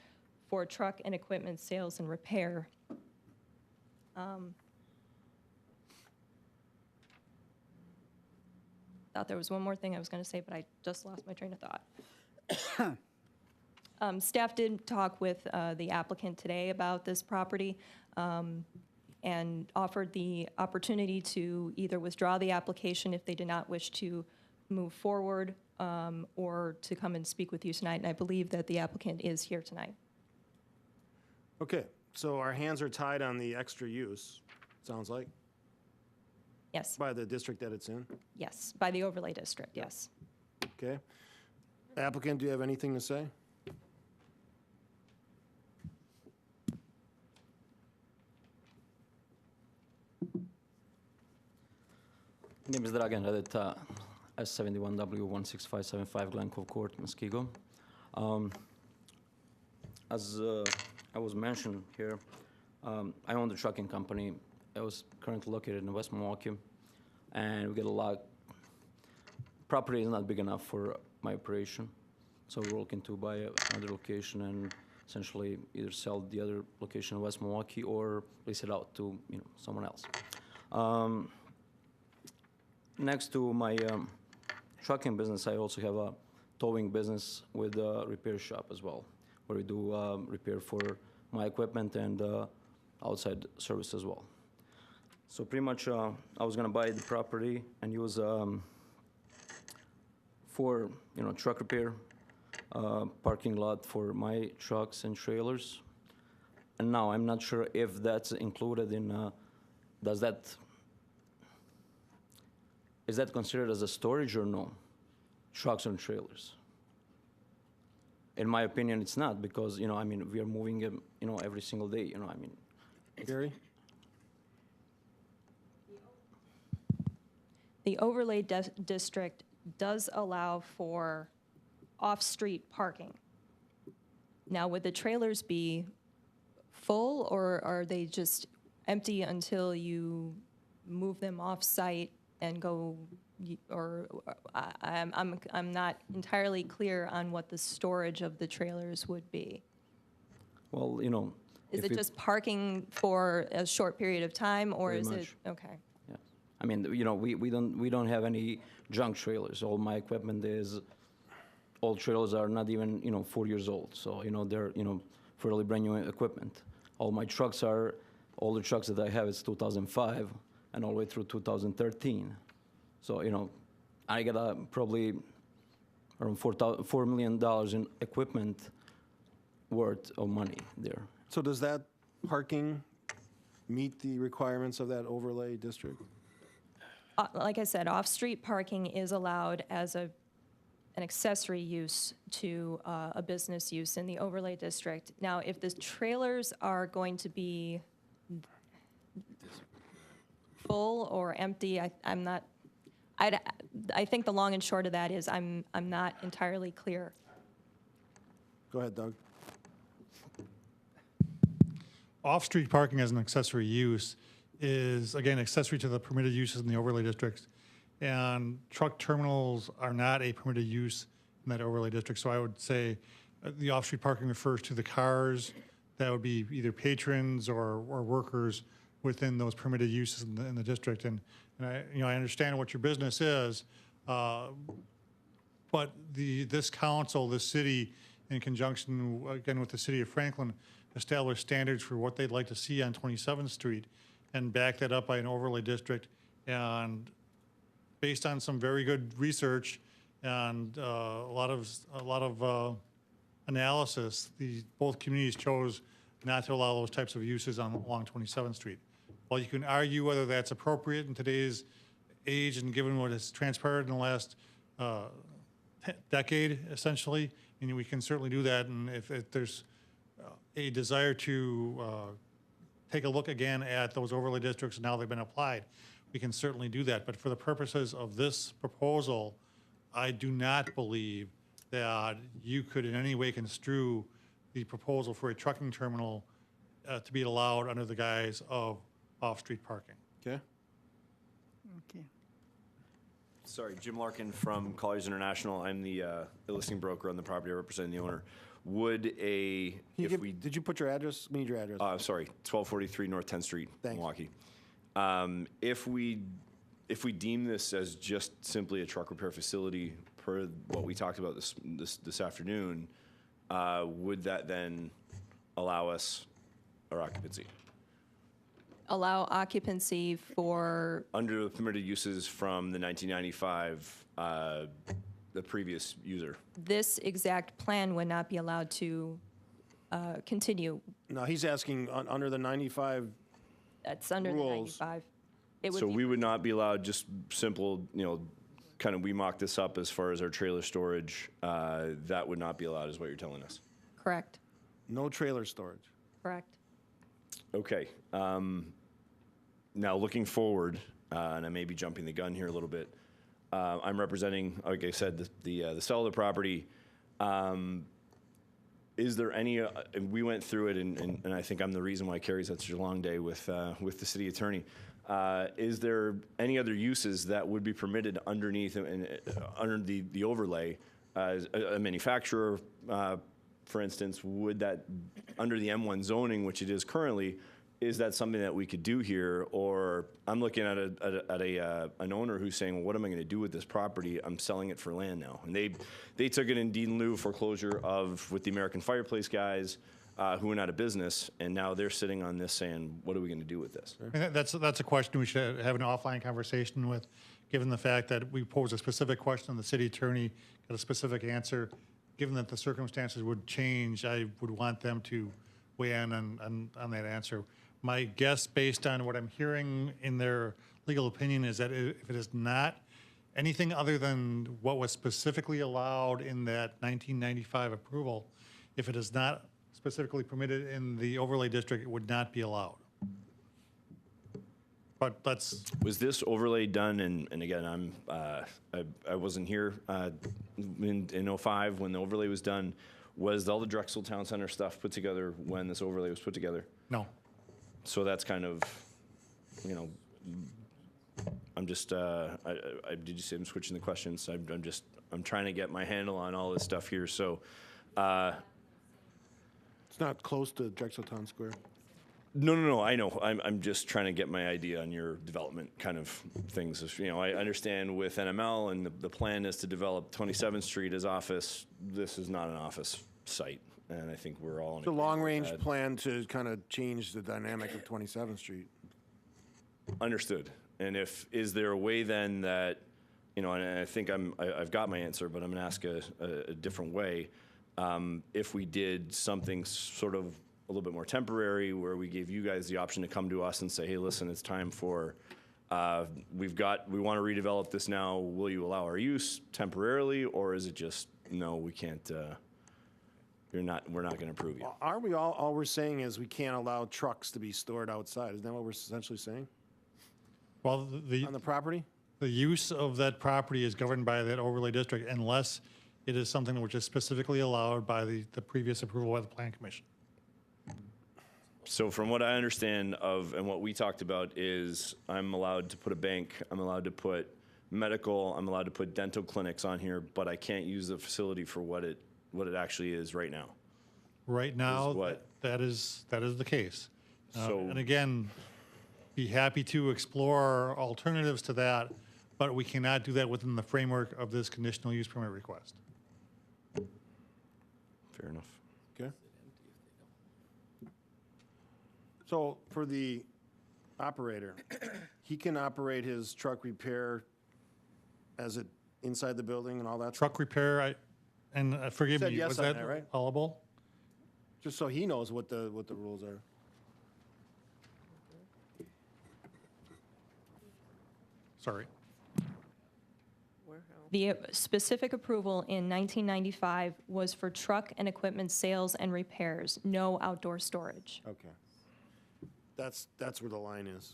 for truck and equipment sales and repair. Thought there was one more thing I was going to say, but I just lost my train of thought. Staff did talk with the applicant today about this property and offered the opportunity to either withdraw the application if they did not wish to move forward or to come and speak with you tonight. And I believe that the applicant is here tonight. Okay, so our hands are tied on the extra use, sounds like? Yes. By the district that it's in? Yes, by the overlay district, yes. Okay. Applicant, do you have anything to say? My name is Dragan Radeta, S71W16575 Glen Cove Court, Muskego. As I was mentioned here, I own the trucking company. I was currently located in West Milwaukee, and we get a lot. Property is not big enough for my operation, so we're looking to buy another location and essentially either sell the other location in West Milwaukee or lease it out to someone else. Next to my trucking business, I also have a towing business with a repair shop as well, where we do repair for my equipment and outside service as well. So pretty much, I was going to buy the property and use for truck repair, parking lot for my trucks and trailers. And now I'm not sure if that's included in, is that considered as a storage or no? Trucks and trailers? In my opinion, it's not, because, you know, I mean, we are moving them, you know, every single day, you know, I mean. Gary? The overlay district does allow for off-street parking. Now, would the trailers be full, or are they just empty until you move them off-site and go, I'm not entirely clear on what the storage of the trailers would be. Well, you know. Is if it just parking for a short period of time, or Pretty is it, much. okay. Yeah. I mean, you know, we don't have any junk trailers. All my equipment is, all trailers are not even, you know, 4 years old. So, you know, they're, you know, fairly brand new equipment. All my trucks are, all the trucks that I have is 2005 and all the way through 2013. So, you know, I got probably around $4 million in equipment worth of money there. So does that parking meet the requirements of that overlay district? Like I said, off-street parking is allowed as an accessory use to a business use in the overlay district. Now, if the trailers are going to be full or empty, I'm not, I think the long and short of that is I'm not entirely clear. Go ahead, Doug. Off-street parking as an accessory use is, again, accessory to the permitted uses in the overlay district. And truck terminals are not a permitted use in that overlay district. So I would say the off-street parking refers to the cars that would be either patrons or workers within those permitted uses in the district. And I, you know, I understand what your business is, but this council, this city, in conjunction, again, with the city of Franklin, establish standards for what they'd like to see on 27th Street and back that up by an overlay district. And based on some very good research and a lot of analysis, both communities chose not to allow those types of uses along 27th Street. While you can argue whether that's appropriate in today's age and given what has transpired in the last decade, essentially, I mean, we can certainly do that. And if there's a desire to take a look again at those overlay districts and how they've been applied, we can certainly do that. But for the purposes of this proposal, I do not believe that you could in any way construe the proposal for a trucking terminal to be allowed under the guise of off-street parking. Okay. Okay. Sorry, Jim Larkin from Colliers International. I'm the listing broker on the property representing the owner. Would did you put your address? We need your address. Sorry, 1243 North 10th Street, Thanks. Milwaukee. If we deem this as just simply a truck repair facility per what we talked about this afternoon, would that then allow us our occupancy? Allow occupancy for, Under the permitted uses from the 1995, the previous user. this exact plan would not be allowed to continue. No, he's asking under the 95, That's under the rules. 95. It would So be we would not be allowed just simple, you know, kind of we mock this up as far as our trailer storage. That would not be allowed is what you're telling us. correct, no trailer storage. correct. Okay. Now, looking forward, and I may be jumping the gun here a little bit, I'm representing, like I said, the sell of the property. Is there any, and we went through it, and I think I'm the reason why Carrie's had such a long day with the city attorney. Is there any other uses that would be permitted underneath and under the overlay? As a manufacturer, for instance, would that, under the M1 zoning, which it is currently, is that something that we could do here? Or I'm looking at an owner who's saying, well, what am I going to do with this property? I'm selling it for land now. And they took it in deed in lieu foreclosure with the American Fireplace guys who went out of business. And now they're sitting on this saying, what are we going to do with this? And that's a question we should have an offline conversation with, given the fact that we posed a specific question and the city attorney got a specific answer. Given that the circumstances would change, I would want them to weigh in on that answer. My guess, based on what I'm hearing in their legal opinion, is that if it is not anything other than what was specifically allowed in that 1995 approval, if it is not specifically permitted in the overlay district, it would not be allowed. But that's, Was this overlay done, and again, I wasn't here in '05 when the overlay was done. Was all the Drexel Town Center stuff put together when this overlay was put together? no. So that's kind of, you know, I'm just, did you say I'm switching the questions? I'm trying to get my handle on all this stuff here, so. It's not close to Drexel Town Square. No, I know. I'm just trying to get my idea on your development kind of things. You know, I understand with NML and the plan is to develop 27th Street as office. This is not an office site, and I think we're all in It's a agreement with long-range that. plan to kind of change the dynamic of 27th Street. Understood. And is there a way then that, you know, and I think I've got my answer, but I'm going to ask a different way. If we did something sort of a little bit more temporary, where we gave you guys the option to come to us and say, hey, listen, it's time for, we want to redevelop this now. Will you allow our use temporarily, or is it just, no, we can't, we're not going to approve you? Are we all we're saying is we can't allow trucks to be stored outside? Isn't that what we're essentially saying? Well, On the property? the use of that property is governed by that overlay district unless it is something which is specifically allowed by the previous approval by the Plan Commission. So from what I understand of, and what we talked about is, I'm allowed to put a bank, I'm allowed to put medical, I'm allowed to put dental clinics on here, but I can't use the facility for what it actually is right now. Right now, what? that is the case. So- And again, be happy to explore alternatives to that, but we cannot do that within the framework of this conditional use permit request. Fair enough. Okay. So for the operator, he can operate his truck repair as it inside the building and all that? Truck repair, forgive Said me, yes was on that that, right? allowable? Just so he knows what the rules are. Sorry. The specific approval in 1995 was for truck and equipment sales and repairs, no outdoor storage. Okay. That's where the line is.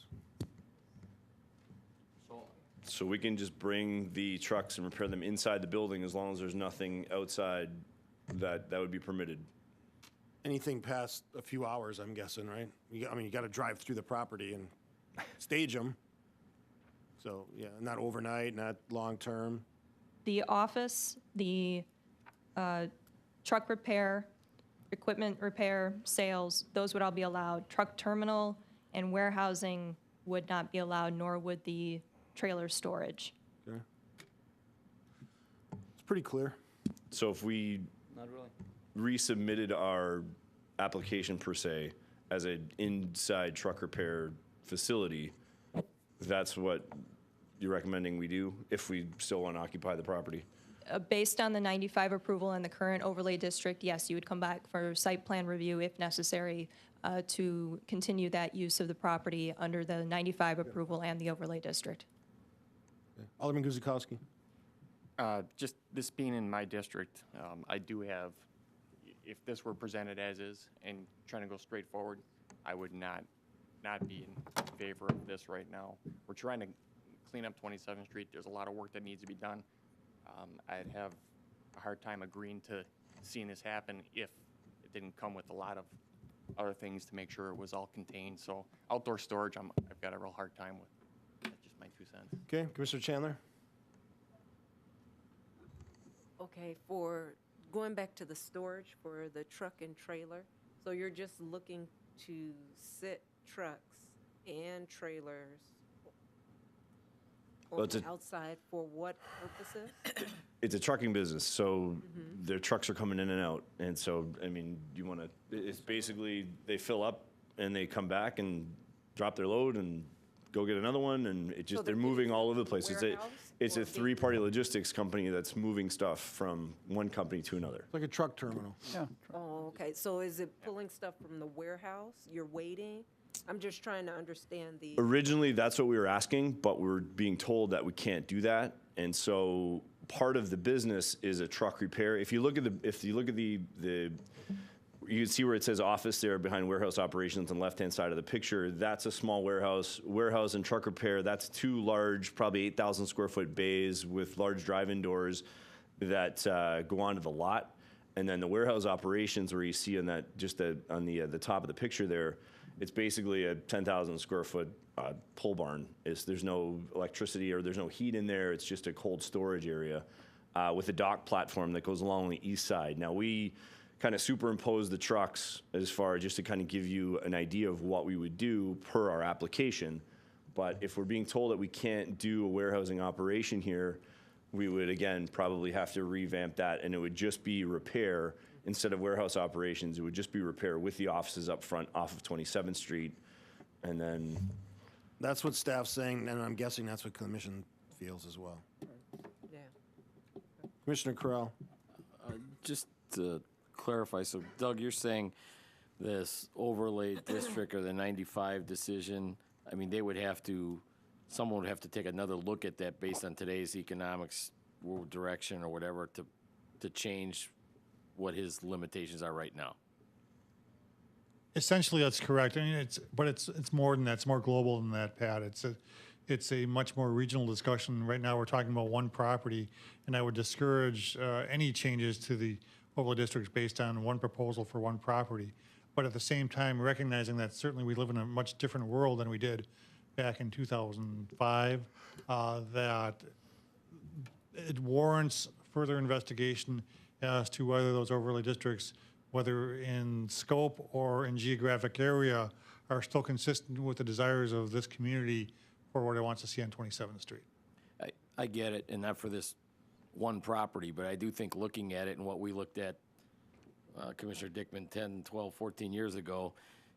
So we can just bring the trucks and repair them inside the building as long as there's nothing outside that would be permitted? Anything past a few hours, I'm guessing, right? You got to drive through the property and stage them. So, yeah, not overnight, not long-term. The office, the truck repair, equipment repair, sales, those would all be allowed. Truck terminal and warehousing would not be allowed, nor would the trailer storage. Okay. It's pretty clear. So if we Not really. resubmitted our application per se as an inside truck repair facility, that's what you're recommending we do if we still want to occupy the property? Based on the 95 approval and the current overlay district, yes, you would come back for site plan review if necessary to continue that use of the property under the 95 approval and the overlay district. Alderman Guzikowski. Just this being in my district, I do have, if this were presented as is and trying to go straight forward, I would not be in favor of this right now. We're trying to clean up 27th Street. There's a lot of work that needs to be done. I'd have a hard time agreeing to seeing this happen if it didn't come with a lot of other things to make sure it was all contained. So outdoor storage, I've got a real hard time with. That's just my 2 cents. Okay, Commissioner Chandler? Okay, for going back to the storage for the truck and trailer, so you're just looking to sit trucks and trailers Well, on it's the outside for what purposes? It's a trucking business, so their trucks are coming in and out. And so, I mean, it's basically, they fill up and they come back and drop their load and go get another one, and it just, So they're they're moving using all over the place. warehouse It's a three-party logistics company that's moving stuff from one company to another. It's like a truck terminal. Yeah. Oh, okay, so is it pulling stuff from the warehouse? You're waiting? I'm just trying to understand the, Originally, that's what we were asking, but we're being told that we can't do that. And so part of the business is a truck repair. If you look at the you can see where it says office there behind warehouse operations on the left-hand side of the picture. That's a small warehouse and truck repair. That's two large, probably 8,000 square foot bays with large drive-in doors that go onto the lot. And then the warehouse operations, where you see on that on the top of the picture there, it's basically a 10,000 square foot pole barn. There's no electricity or there's no heat in there. It's just a cold storage area with a dock platform that goes along the east side. Now we kind of superimpose the trucks as far just to kind of give you an idea of what we would do per our application. But if we're being told that we can't do a warehousing operation here, we would again probably have to revamp that, and it would just be repair instead of warehouse operations. It would just be repair with the offices up front off of 27th Street. And then That's what staff's saying, and I'm guessing that's what commission feels as well. yeah. Commissioner Corral. Just to clarify, so Doug, you're saying this overlay district or the 95 decision, I mean, someone would have to take another look at that based on today's economics direction or whatever to change what his limitations are right now. Essentially, that's correct. I mean, it's more than that. It's more global than that, Pat. It's a much more regional discussion. Right now, we're talking about one property, and I would discourage any changes to the overlay districts based on one proposal for one property. But at the same time, recognizing that certainly we live in a much different world than we did back in 2005, that it warrants further investigation as to whether those overlay districts, whether in scope or in geographic area, are still consistent with the desires of this community for what it wants to see on 27th Street. I get it, and not for this one property, but I do think looking at it and what we looked at, Commissioner Dickman, 10, 12, 14 years ago,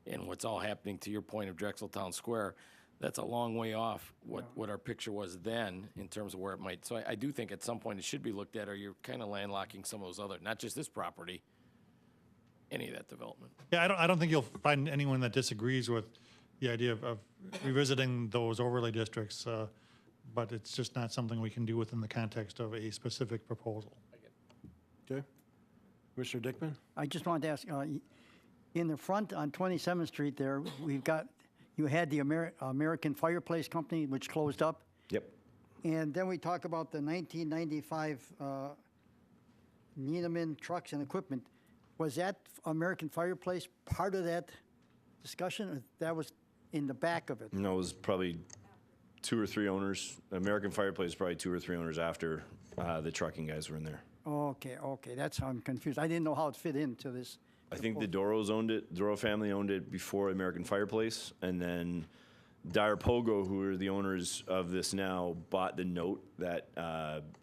and what's all happening to your point of Drexel Town Square, that's a long way off what our picture was then in terms of where it might. So I do think at some point it should be looked at, or you're kind of landlocking some of those other, not just this property, any of that development. Yeah, I don't think you'll find anyone that disagrees with the idea of revisiting those overlay districts, but it's just not something we can do within the context of a specific proposal. Okay. Commissioner Dickman? I just wanted to ask, in the front on 27th Street there, you had the American Fireplace Company, which closed up. Yep. And then we talk about the 1995 Needham Trucks and Equipment. Was that American Fireplace part of that discussion? Or that was in the back of it? No, it was probably 2 or 3 owners. American Fireplace is probably 2 or 3 owners after the trucking guys were in there. Okay, that's how I'm confused. I didn't know how it fit into this. I think the Doros owned it. Doro family owned it before American Fireplace, and then Dyer Pogo, who are the owners of this now, bought the note that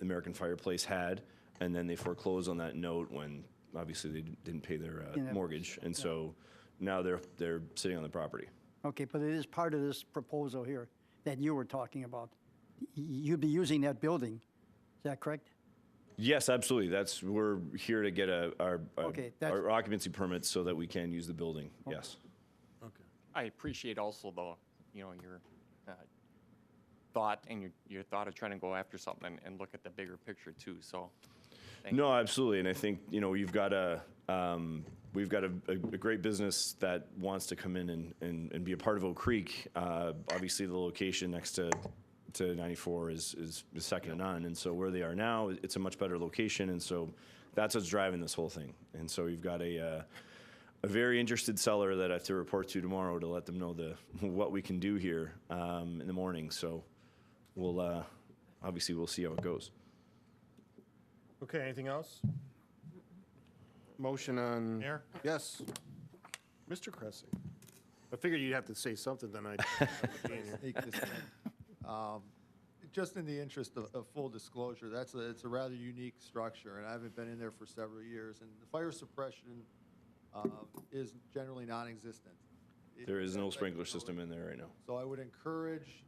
American Fireplace had, and then they foreclosed on that note when obviously they didn't pay their mortgage, and so now they're sitting on the property. Okay, but it is part of this proposal here that you were talking about. You'd be using that building. Is that correct? Yes, absolutely. We're here to get our occupancy permits so that we can use the building. Okay. Yes. Okay. I appreciate also your thought and your thought of trying to go after something and look at the bigger picture too. So, No, absolutely. And I think we've got a great business that wants to come in and be a part of Oak Creek. Obviously, the location next to 94 is second to none. And so where they are now, it's a much better location. And so that's what's driving this whole thing. And so we've got a very interested seller that I have to report to tomorrow to let them know what we can do here in the morning. So we'll see how it goes. Okay, anything else? Motion on... Mayor? Yes. Mr. Cressy. I figured you'd have to say something tonight. Just in the interest of full disclosure, it's a rather unique structure, and I haven't been in there for several years, and the fire suppression is generally non-existent. There is no sprinkler system in there right now. So I would encourage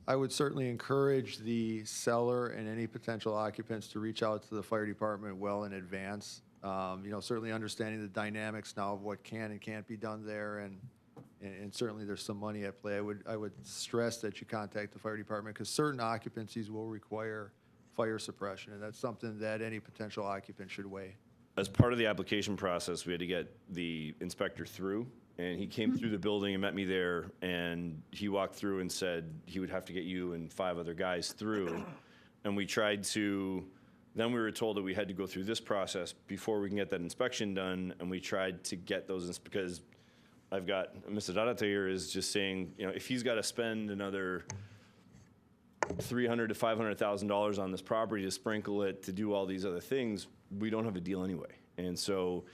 I would certainly encourage the seller and any potential occupants to reach out to the fire department well in advance. Certainly understanding the dynamics now of what can and can't be done there, and certainly there's some money at play. I would stress that you contact the fire department because certain occupancies will require fire suppression, and that's something that any potential occupant should weigh. As part of the application process, we had to get the inspector through, and he came through the building and met me there, and he walked through and said he would have to get you and 5 other guys through. And we tried to, then we were told that we had to go through this process before we can get that inspection done, and we tried to get those, because I've got, Mr. Dadata here is just saying, if he's got to spend another $300,000 to $500,000 on this property to sprinkle it, to do all these other things, we don't have a deal anyway. And so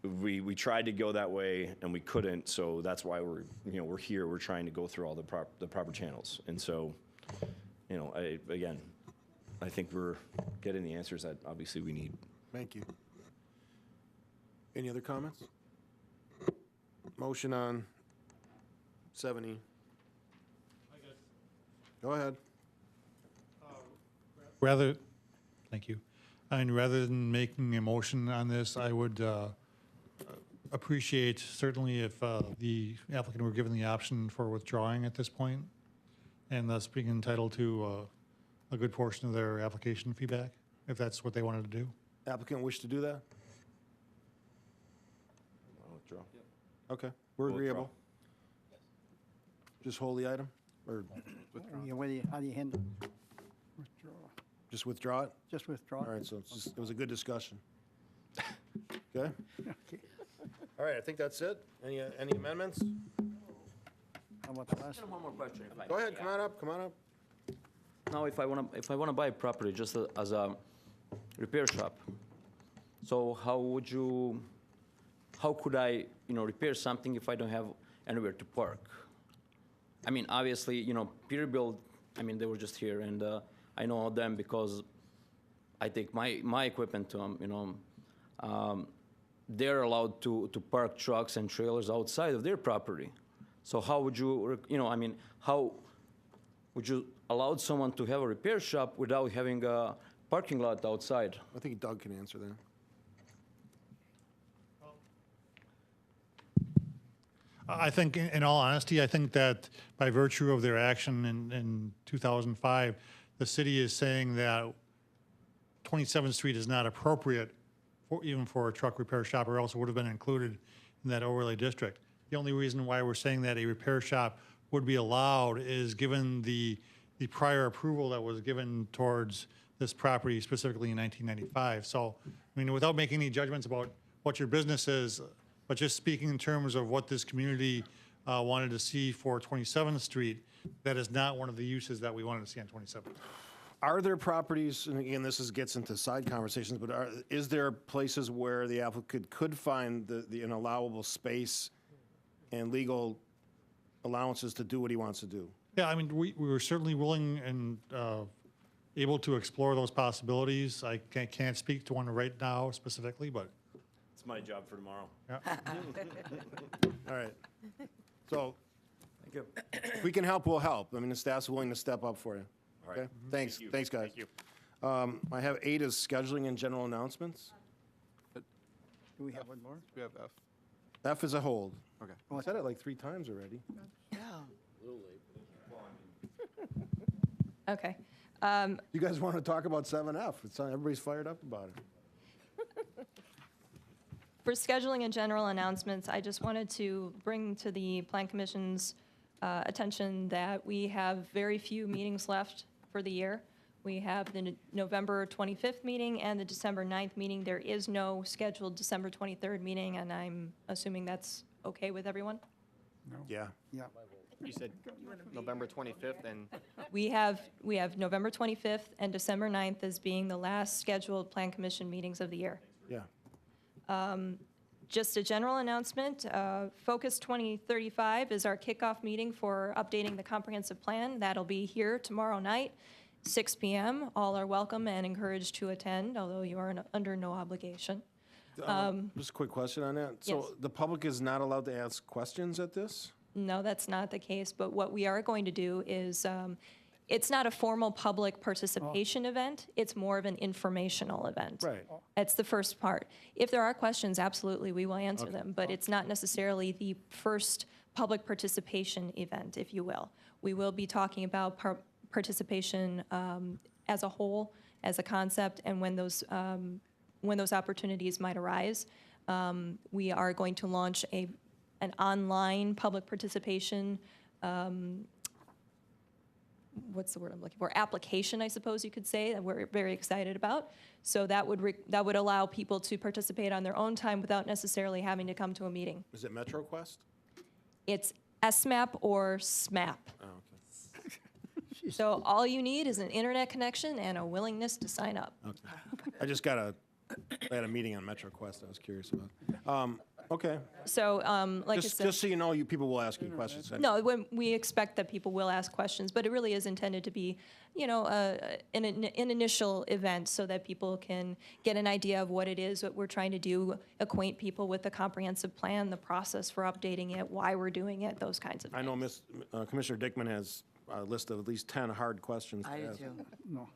we tried to go that way and we couldn't. So that's why we're here. We're trying to go through all the proper channels. And so, I think we're getting the answers that obviously we need. Thank you. Any other comments? Motion on 7E. Go ahead. Thank you. And rather than making a motion on this, I would appreciate certainly if the applicant were given the option for withdrawing at this point, and thus being entitled to a good portion of their application feedback, if that's what they wanted to do. Applicant wish to do that? I'll withdraw. Okay, we're Withdraw. agreeable. Just hold the item, or How do you handle? just withdraw it? Just withdraw? All right, so it was a good discussion. Okay? All right, I think that's it. Any amendments? How about the last? One more question. If I Go may. ahead, come on up. Now, if I wanna buy property just as a repair shop, so how could I, repair something if I don't have anywhere to park? I mean, obviously, Peterbilt, they were just here, and I know them because I take my equipment to them. They're allowed to park trucks and trailers outside of their property. So how would you, how would you allow someone to have a repair shop without having a parking lot outside? I think Doug can answer that. I think, in all honesty, I think that by virtue of their action in 2005, the city is saying that 27th Street is not appropriate even for a truck repair shop, or else it would have been included in that overlay district. The only reason why we're saying that a repair shop would be allowed is given the prior approval that was given towards this property specifically in 1995. So, without making any judgments about what your business is, but just speaking in terms of what this community wanted to see for 27th Street, that is not one of the uses that we wanted to see on 27th. Are there properties, and again, this gets into side conversations, but is there places where the applicant could find an allowable space and legal allowances to do what he wants to do? Yeah, we were certainly willing and able to explore those possibilities. I can't speak to one right now specifically, but. It's my job for tomorrow. Yeah. All right. So Thank you. if we can help, we'll help. The staff's willing to step up for you. All right. Okay? Thanks. Thank you. Thanks, guys. Thank you. I have 8 as scheduling and general announcements. Do we have one more? We have F. F is a hold. Okay. I said it like 3 times already. Yeah. Okay. You guys want to talk about 7F? Everybody's fired up about it. For scheduling and general announcements, I just wanted to bring to the Plan Commission's attention that we have very few meetings left for the year. We have the November 25th meeting and the December 9th meeting. There is no scheduled December 23rd meeting, and I'm assuming that's okay with everyone? Yeah. Yeah. You said November 25th, and We have November 25th and December 9th as being the last scheduled Plan Commission meetings of the year. Yeah. Just a general announcement, Focus 2035 is our kickoff meeting for updating the comprehensive plan. That'll be here tomorrow night, 6 p.m. All are welcome and encouraged to attend, although you are under no obligation. Just a quick question on that. So Yes. the public is not allowed to ask questions at this? No, that's not the case, but what we are going to do is, it's not a formal public participation event, it's more of an informational event. Right. That's the first part. If there are questions, absolutely, we will answer them, but it's not necessarily the first public participation event, if you will. We will be talking about participation as a whole, as a concept, and when those opportunities might arise. We are going to launch an online public participation, what's the word I'm looking for? Application, I suppose you could say, that we're very excited about. So that would allow people to participate on their own time without necessarily having to come to a meeting. Is it MetroQuest? It's SMAP or SMAP. Oh, okay. So all you need is an internet connection and a willingness to sign up. Okay. I had a meeting on MetroQuest I was curious about. Okay. So, like I said. Just so you know, people will ask you questions. No, we expect that people will ask questions, but it really is intended to be, an initial event so that people can get an idea of what it is, what we're trying to do, acquaint people with the comprehensive plan, the process for updating it, why we're doing it, those kinds of things. I know Commissioner Dickman has a list of at least 10 hard questions. I to do ask. too. No.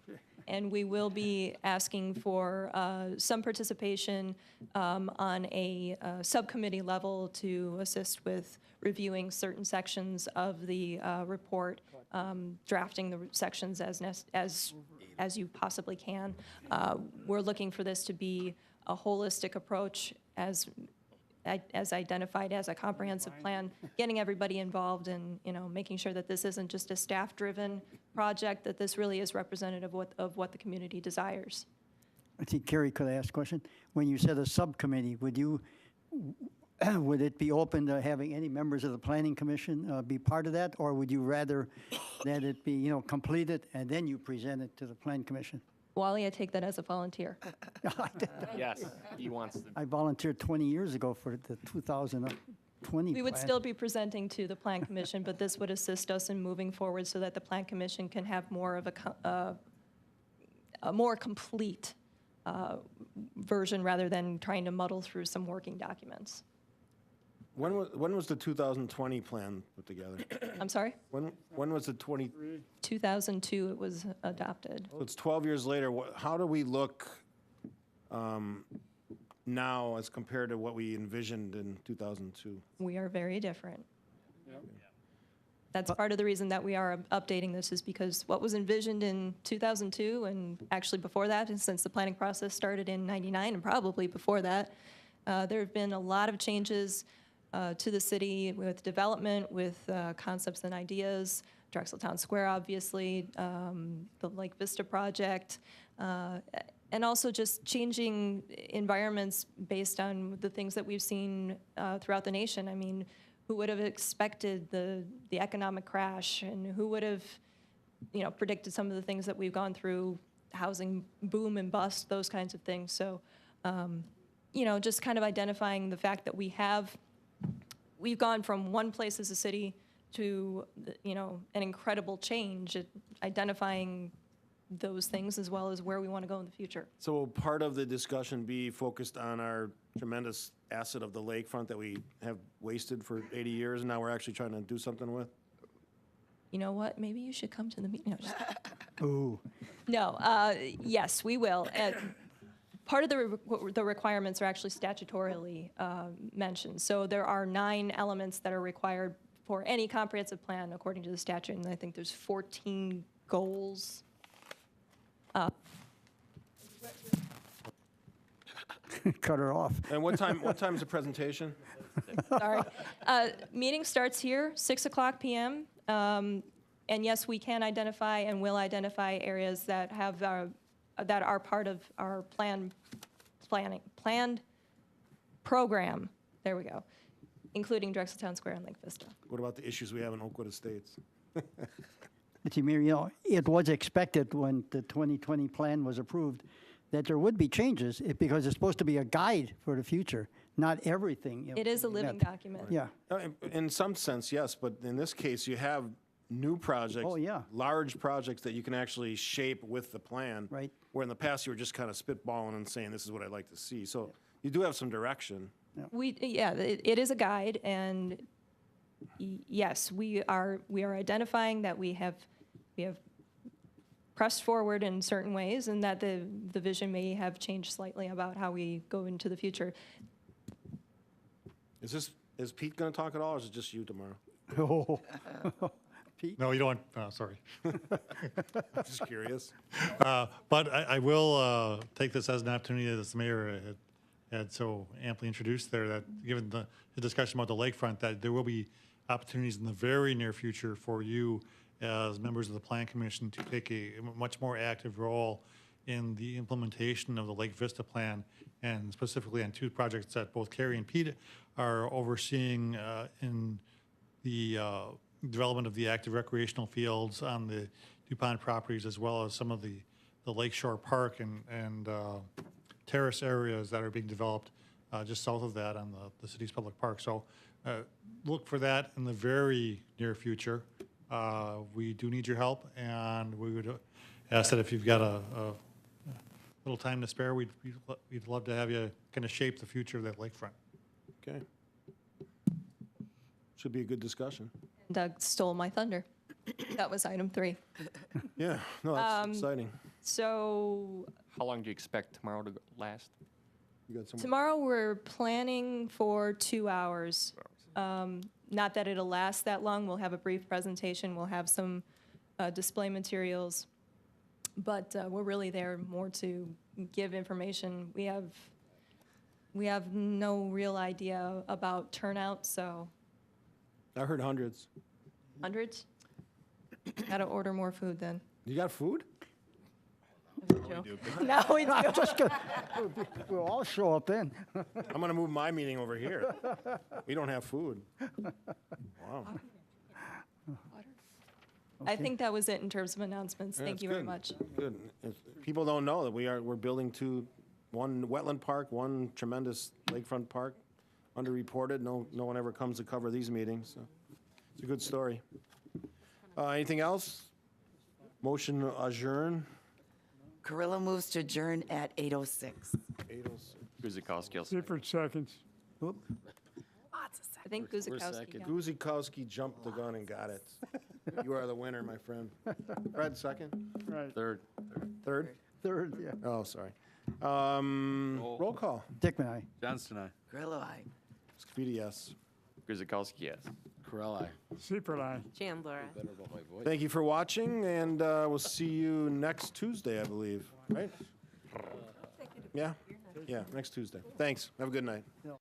And we will be asking for some participation on a subcommittee level to assist with reviewing certain sections of the report, drafting the sections as you possibly can. We're looking for this to be a holistic approach as identified as a comprehensive plan, getting everybody involved and, making sure that this isn't just a staff-driven project, that this really is representative of what the community desires. I think Carrie could ask a question. When you said a subcommittee, would it be open to having any members of the Planning Commission be part of that? Or would you rather that it be, completed and then you present it to the Planning Commission? Wally, I take that as a volunteer. Yes, he wants to. I volunteered 20 years ago for the 2020 We would plan. still be presenting to the Plan Commission, but this would assist us in moving forward so that the Plan Commission can have more of a more complete version rather than trying to muddle through some working documents. When was the 2020 plan put together? I'm sorry? When was the 2002 it was adopted. So it's 12 years later. How do we look now as compared to what we envisioned in 2002? We are very different. That's part of the reason that we are updating this is because what was envisioned in 2002 and actually before that, and since the planning process started in 99 and probably before that, there have been a lot of changes to the city with development, with concepts and ideas, Drexel Town Square, obviously, the Lake Vista project, and also just changing environments based on the things that we've seen throughout the nation. I mean, who would have expected the economic crash, and who would have, predicted some of the things that we've gone through, housing boom and bust, those kinds of things. So, just kind of identifying the fact that we've gone from one place as a city to, an incredible change at identifying those things as well as where we want to go in the future. So will part of the discussion be focused on our tremendous asset of the lakefront that we have wasted for 80 years and now we're actually trying to do something with? You know what? Maybe you should come to the meeting. No, just Ooh. No, yes, we will. And part of the requirements are actually statutorily mentioned. So there are 9 elements that are required for any comprehensive plan according to the statute, and I think there's 14 goals. Cut her off. And what time's the presentation? Sorry. Meeting starts here, 6:00 p.m. And yes, we can identify and will identify areas that have that are part of our planned program. There we go, including Drexel Town Square and Lake Vista. What about the issues we have in Oakwood Estates? But it was expected when the 2020 plan was approved that there would be changes because it's supposed to be a guide for the future, not everything. It is a living document. Yeah. In some sense, yes, but in this case, you have new projects, large projects that you can actually shape with the plan. Right. Where in the past, you were just kind of spitballing and saying, this is what I'd like to see. So you do have some direction. It is a guide, and yes, we are identifying that we have pressed forward in certain ways, and that the vision may have changed slightly about how we go into the future. Is Pete going to talk at all, or is it just you tomorrow? Pete? No, you don't, sorry. I'm just curious. But I will take this as an opportunity, as the mayor had so amply introduced there, that given the discussion about the lakefront, that there will be opportunities in the very near future for you as members of the Plan Commission to take a much more active role in the implementation of the Lake Vista Plan, and specifically on two projects that both Carrie and Pete are overseeing in the development of the active recreational fields on the DuPont properties, as well as some of the Lakeshore Park and terrace areas that are being developed just south of that on the city's public park. So look for that in the very near future. We do need your help, and we would ask that if you've got a little time to spare, we'd love to have you kind of shape the future of that lakefront. Okay. Should be a good discussion. Doug stole my thunder. That was item 3. Yeah, no, that's exciting. So How long do you expect tomorrow to last? You got some. tomorrow we're planning for 2 hours. Not that it'll last that long. We'll have a brief presentation. We'll have some display materials. But we're really there more to give information. We have no real idea about turnout, so I heard hundreds. hundreds? Gotta order more food then. You got food? No, we do. Just good. We'll all show up then. I'm going to move my meeting over here. We don't have food. Wow. I think that was it in terms of announcements. Yeah, Thank that's you very good. much. Good. People don't know that we're building one wetland park, one tremendous lakefront park, underreported. No one ever comes to cover these meetings. So it's a good story. Anything else? Motion to adjourn. Carrillo moves to adjourn at 8:06. 8:06. Guzikowski, will second. Seifert seconds. I think Guzikowski got it. Guzikowski jumped the gun and got it. You are the winner, my friend. Fred, second? Right. Third. Third? Third, yeah. Oh, sorry. Roll call. Dickman, aye. Johnston, aye. Carrillo, aye. Scafidi, yes. Guzikowski, yes. Corral, aye. Seifert, aye. Chandler. Better about my voice. Thank you for watching, and we'll see you next Tuesday, I believe, right? Yeah? Yeah, next Tuesday. Thanks. Have a good night. Yeah.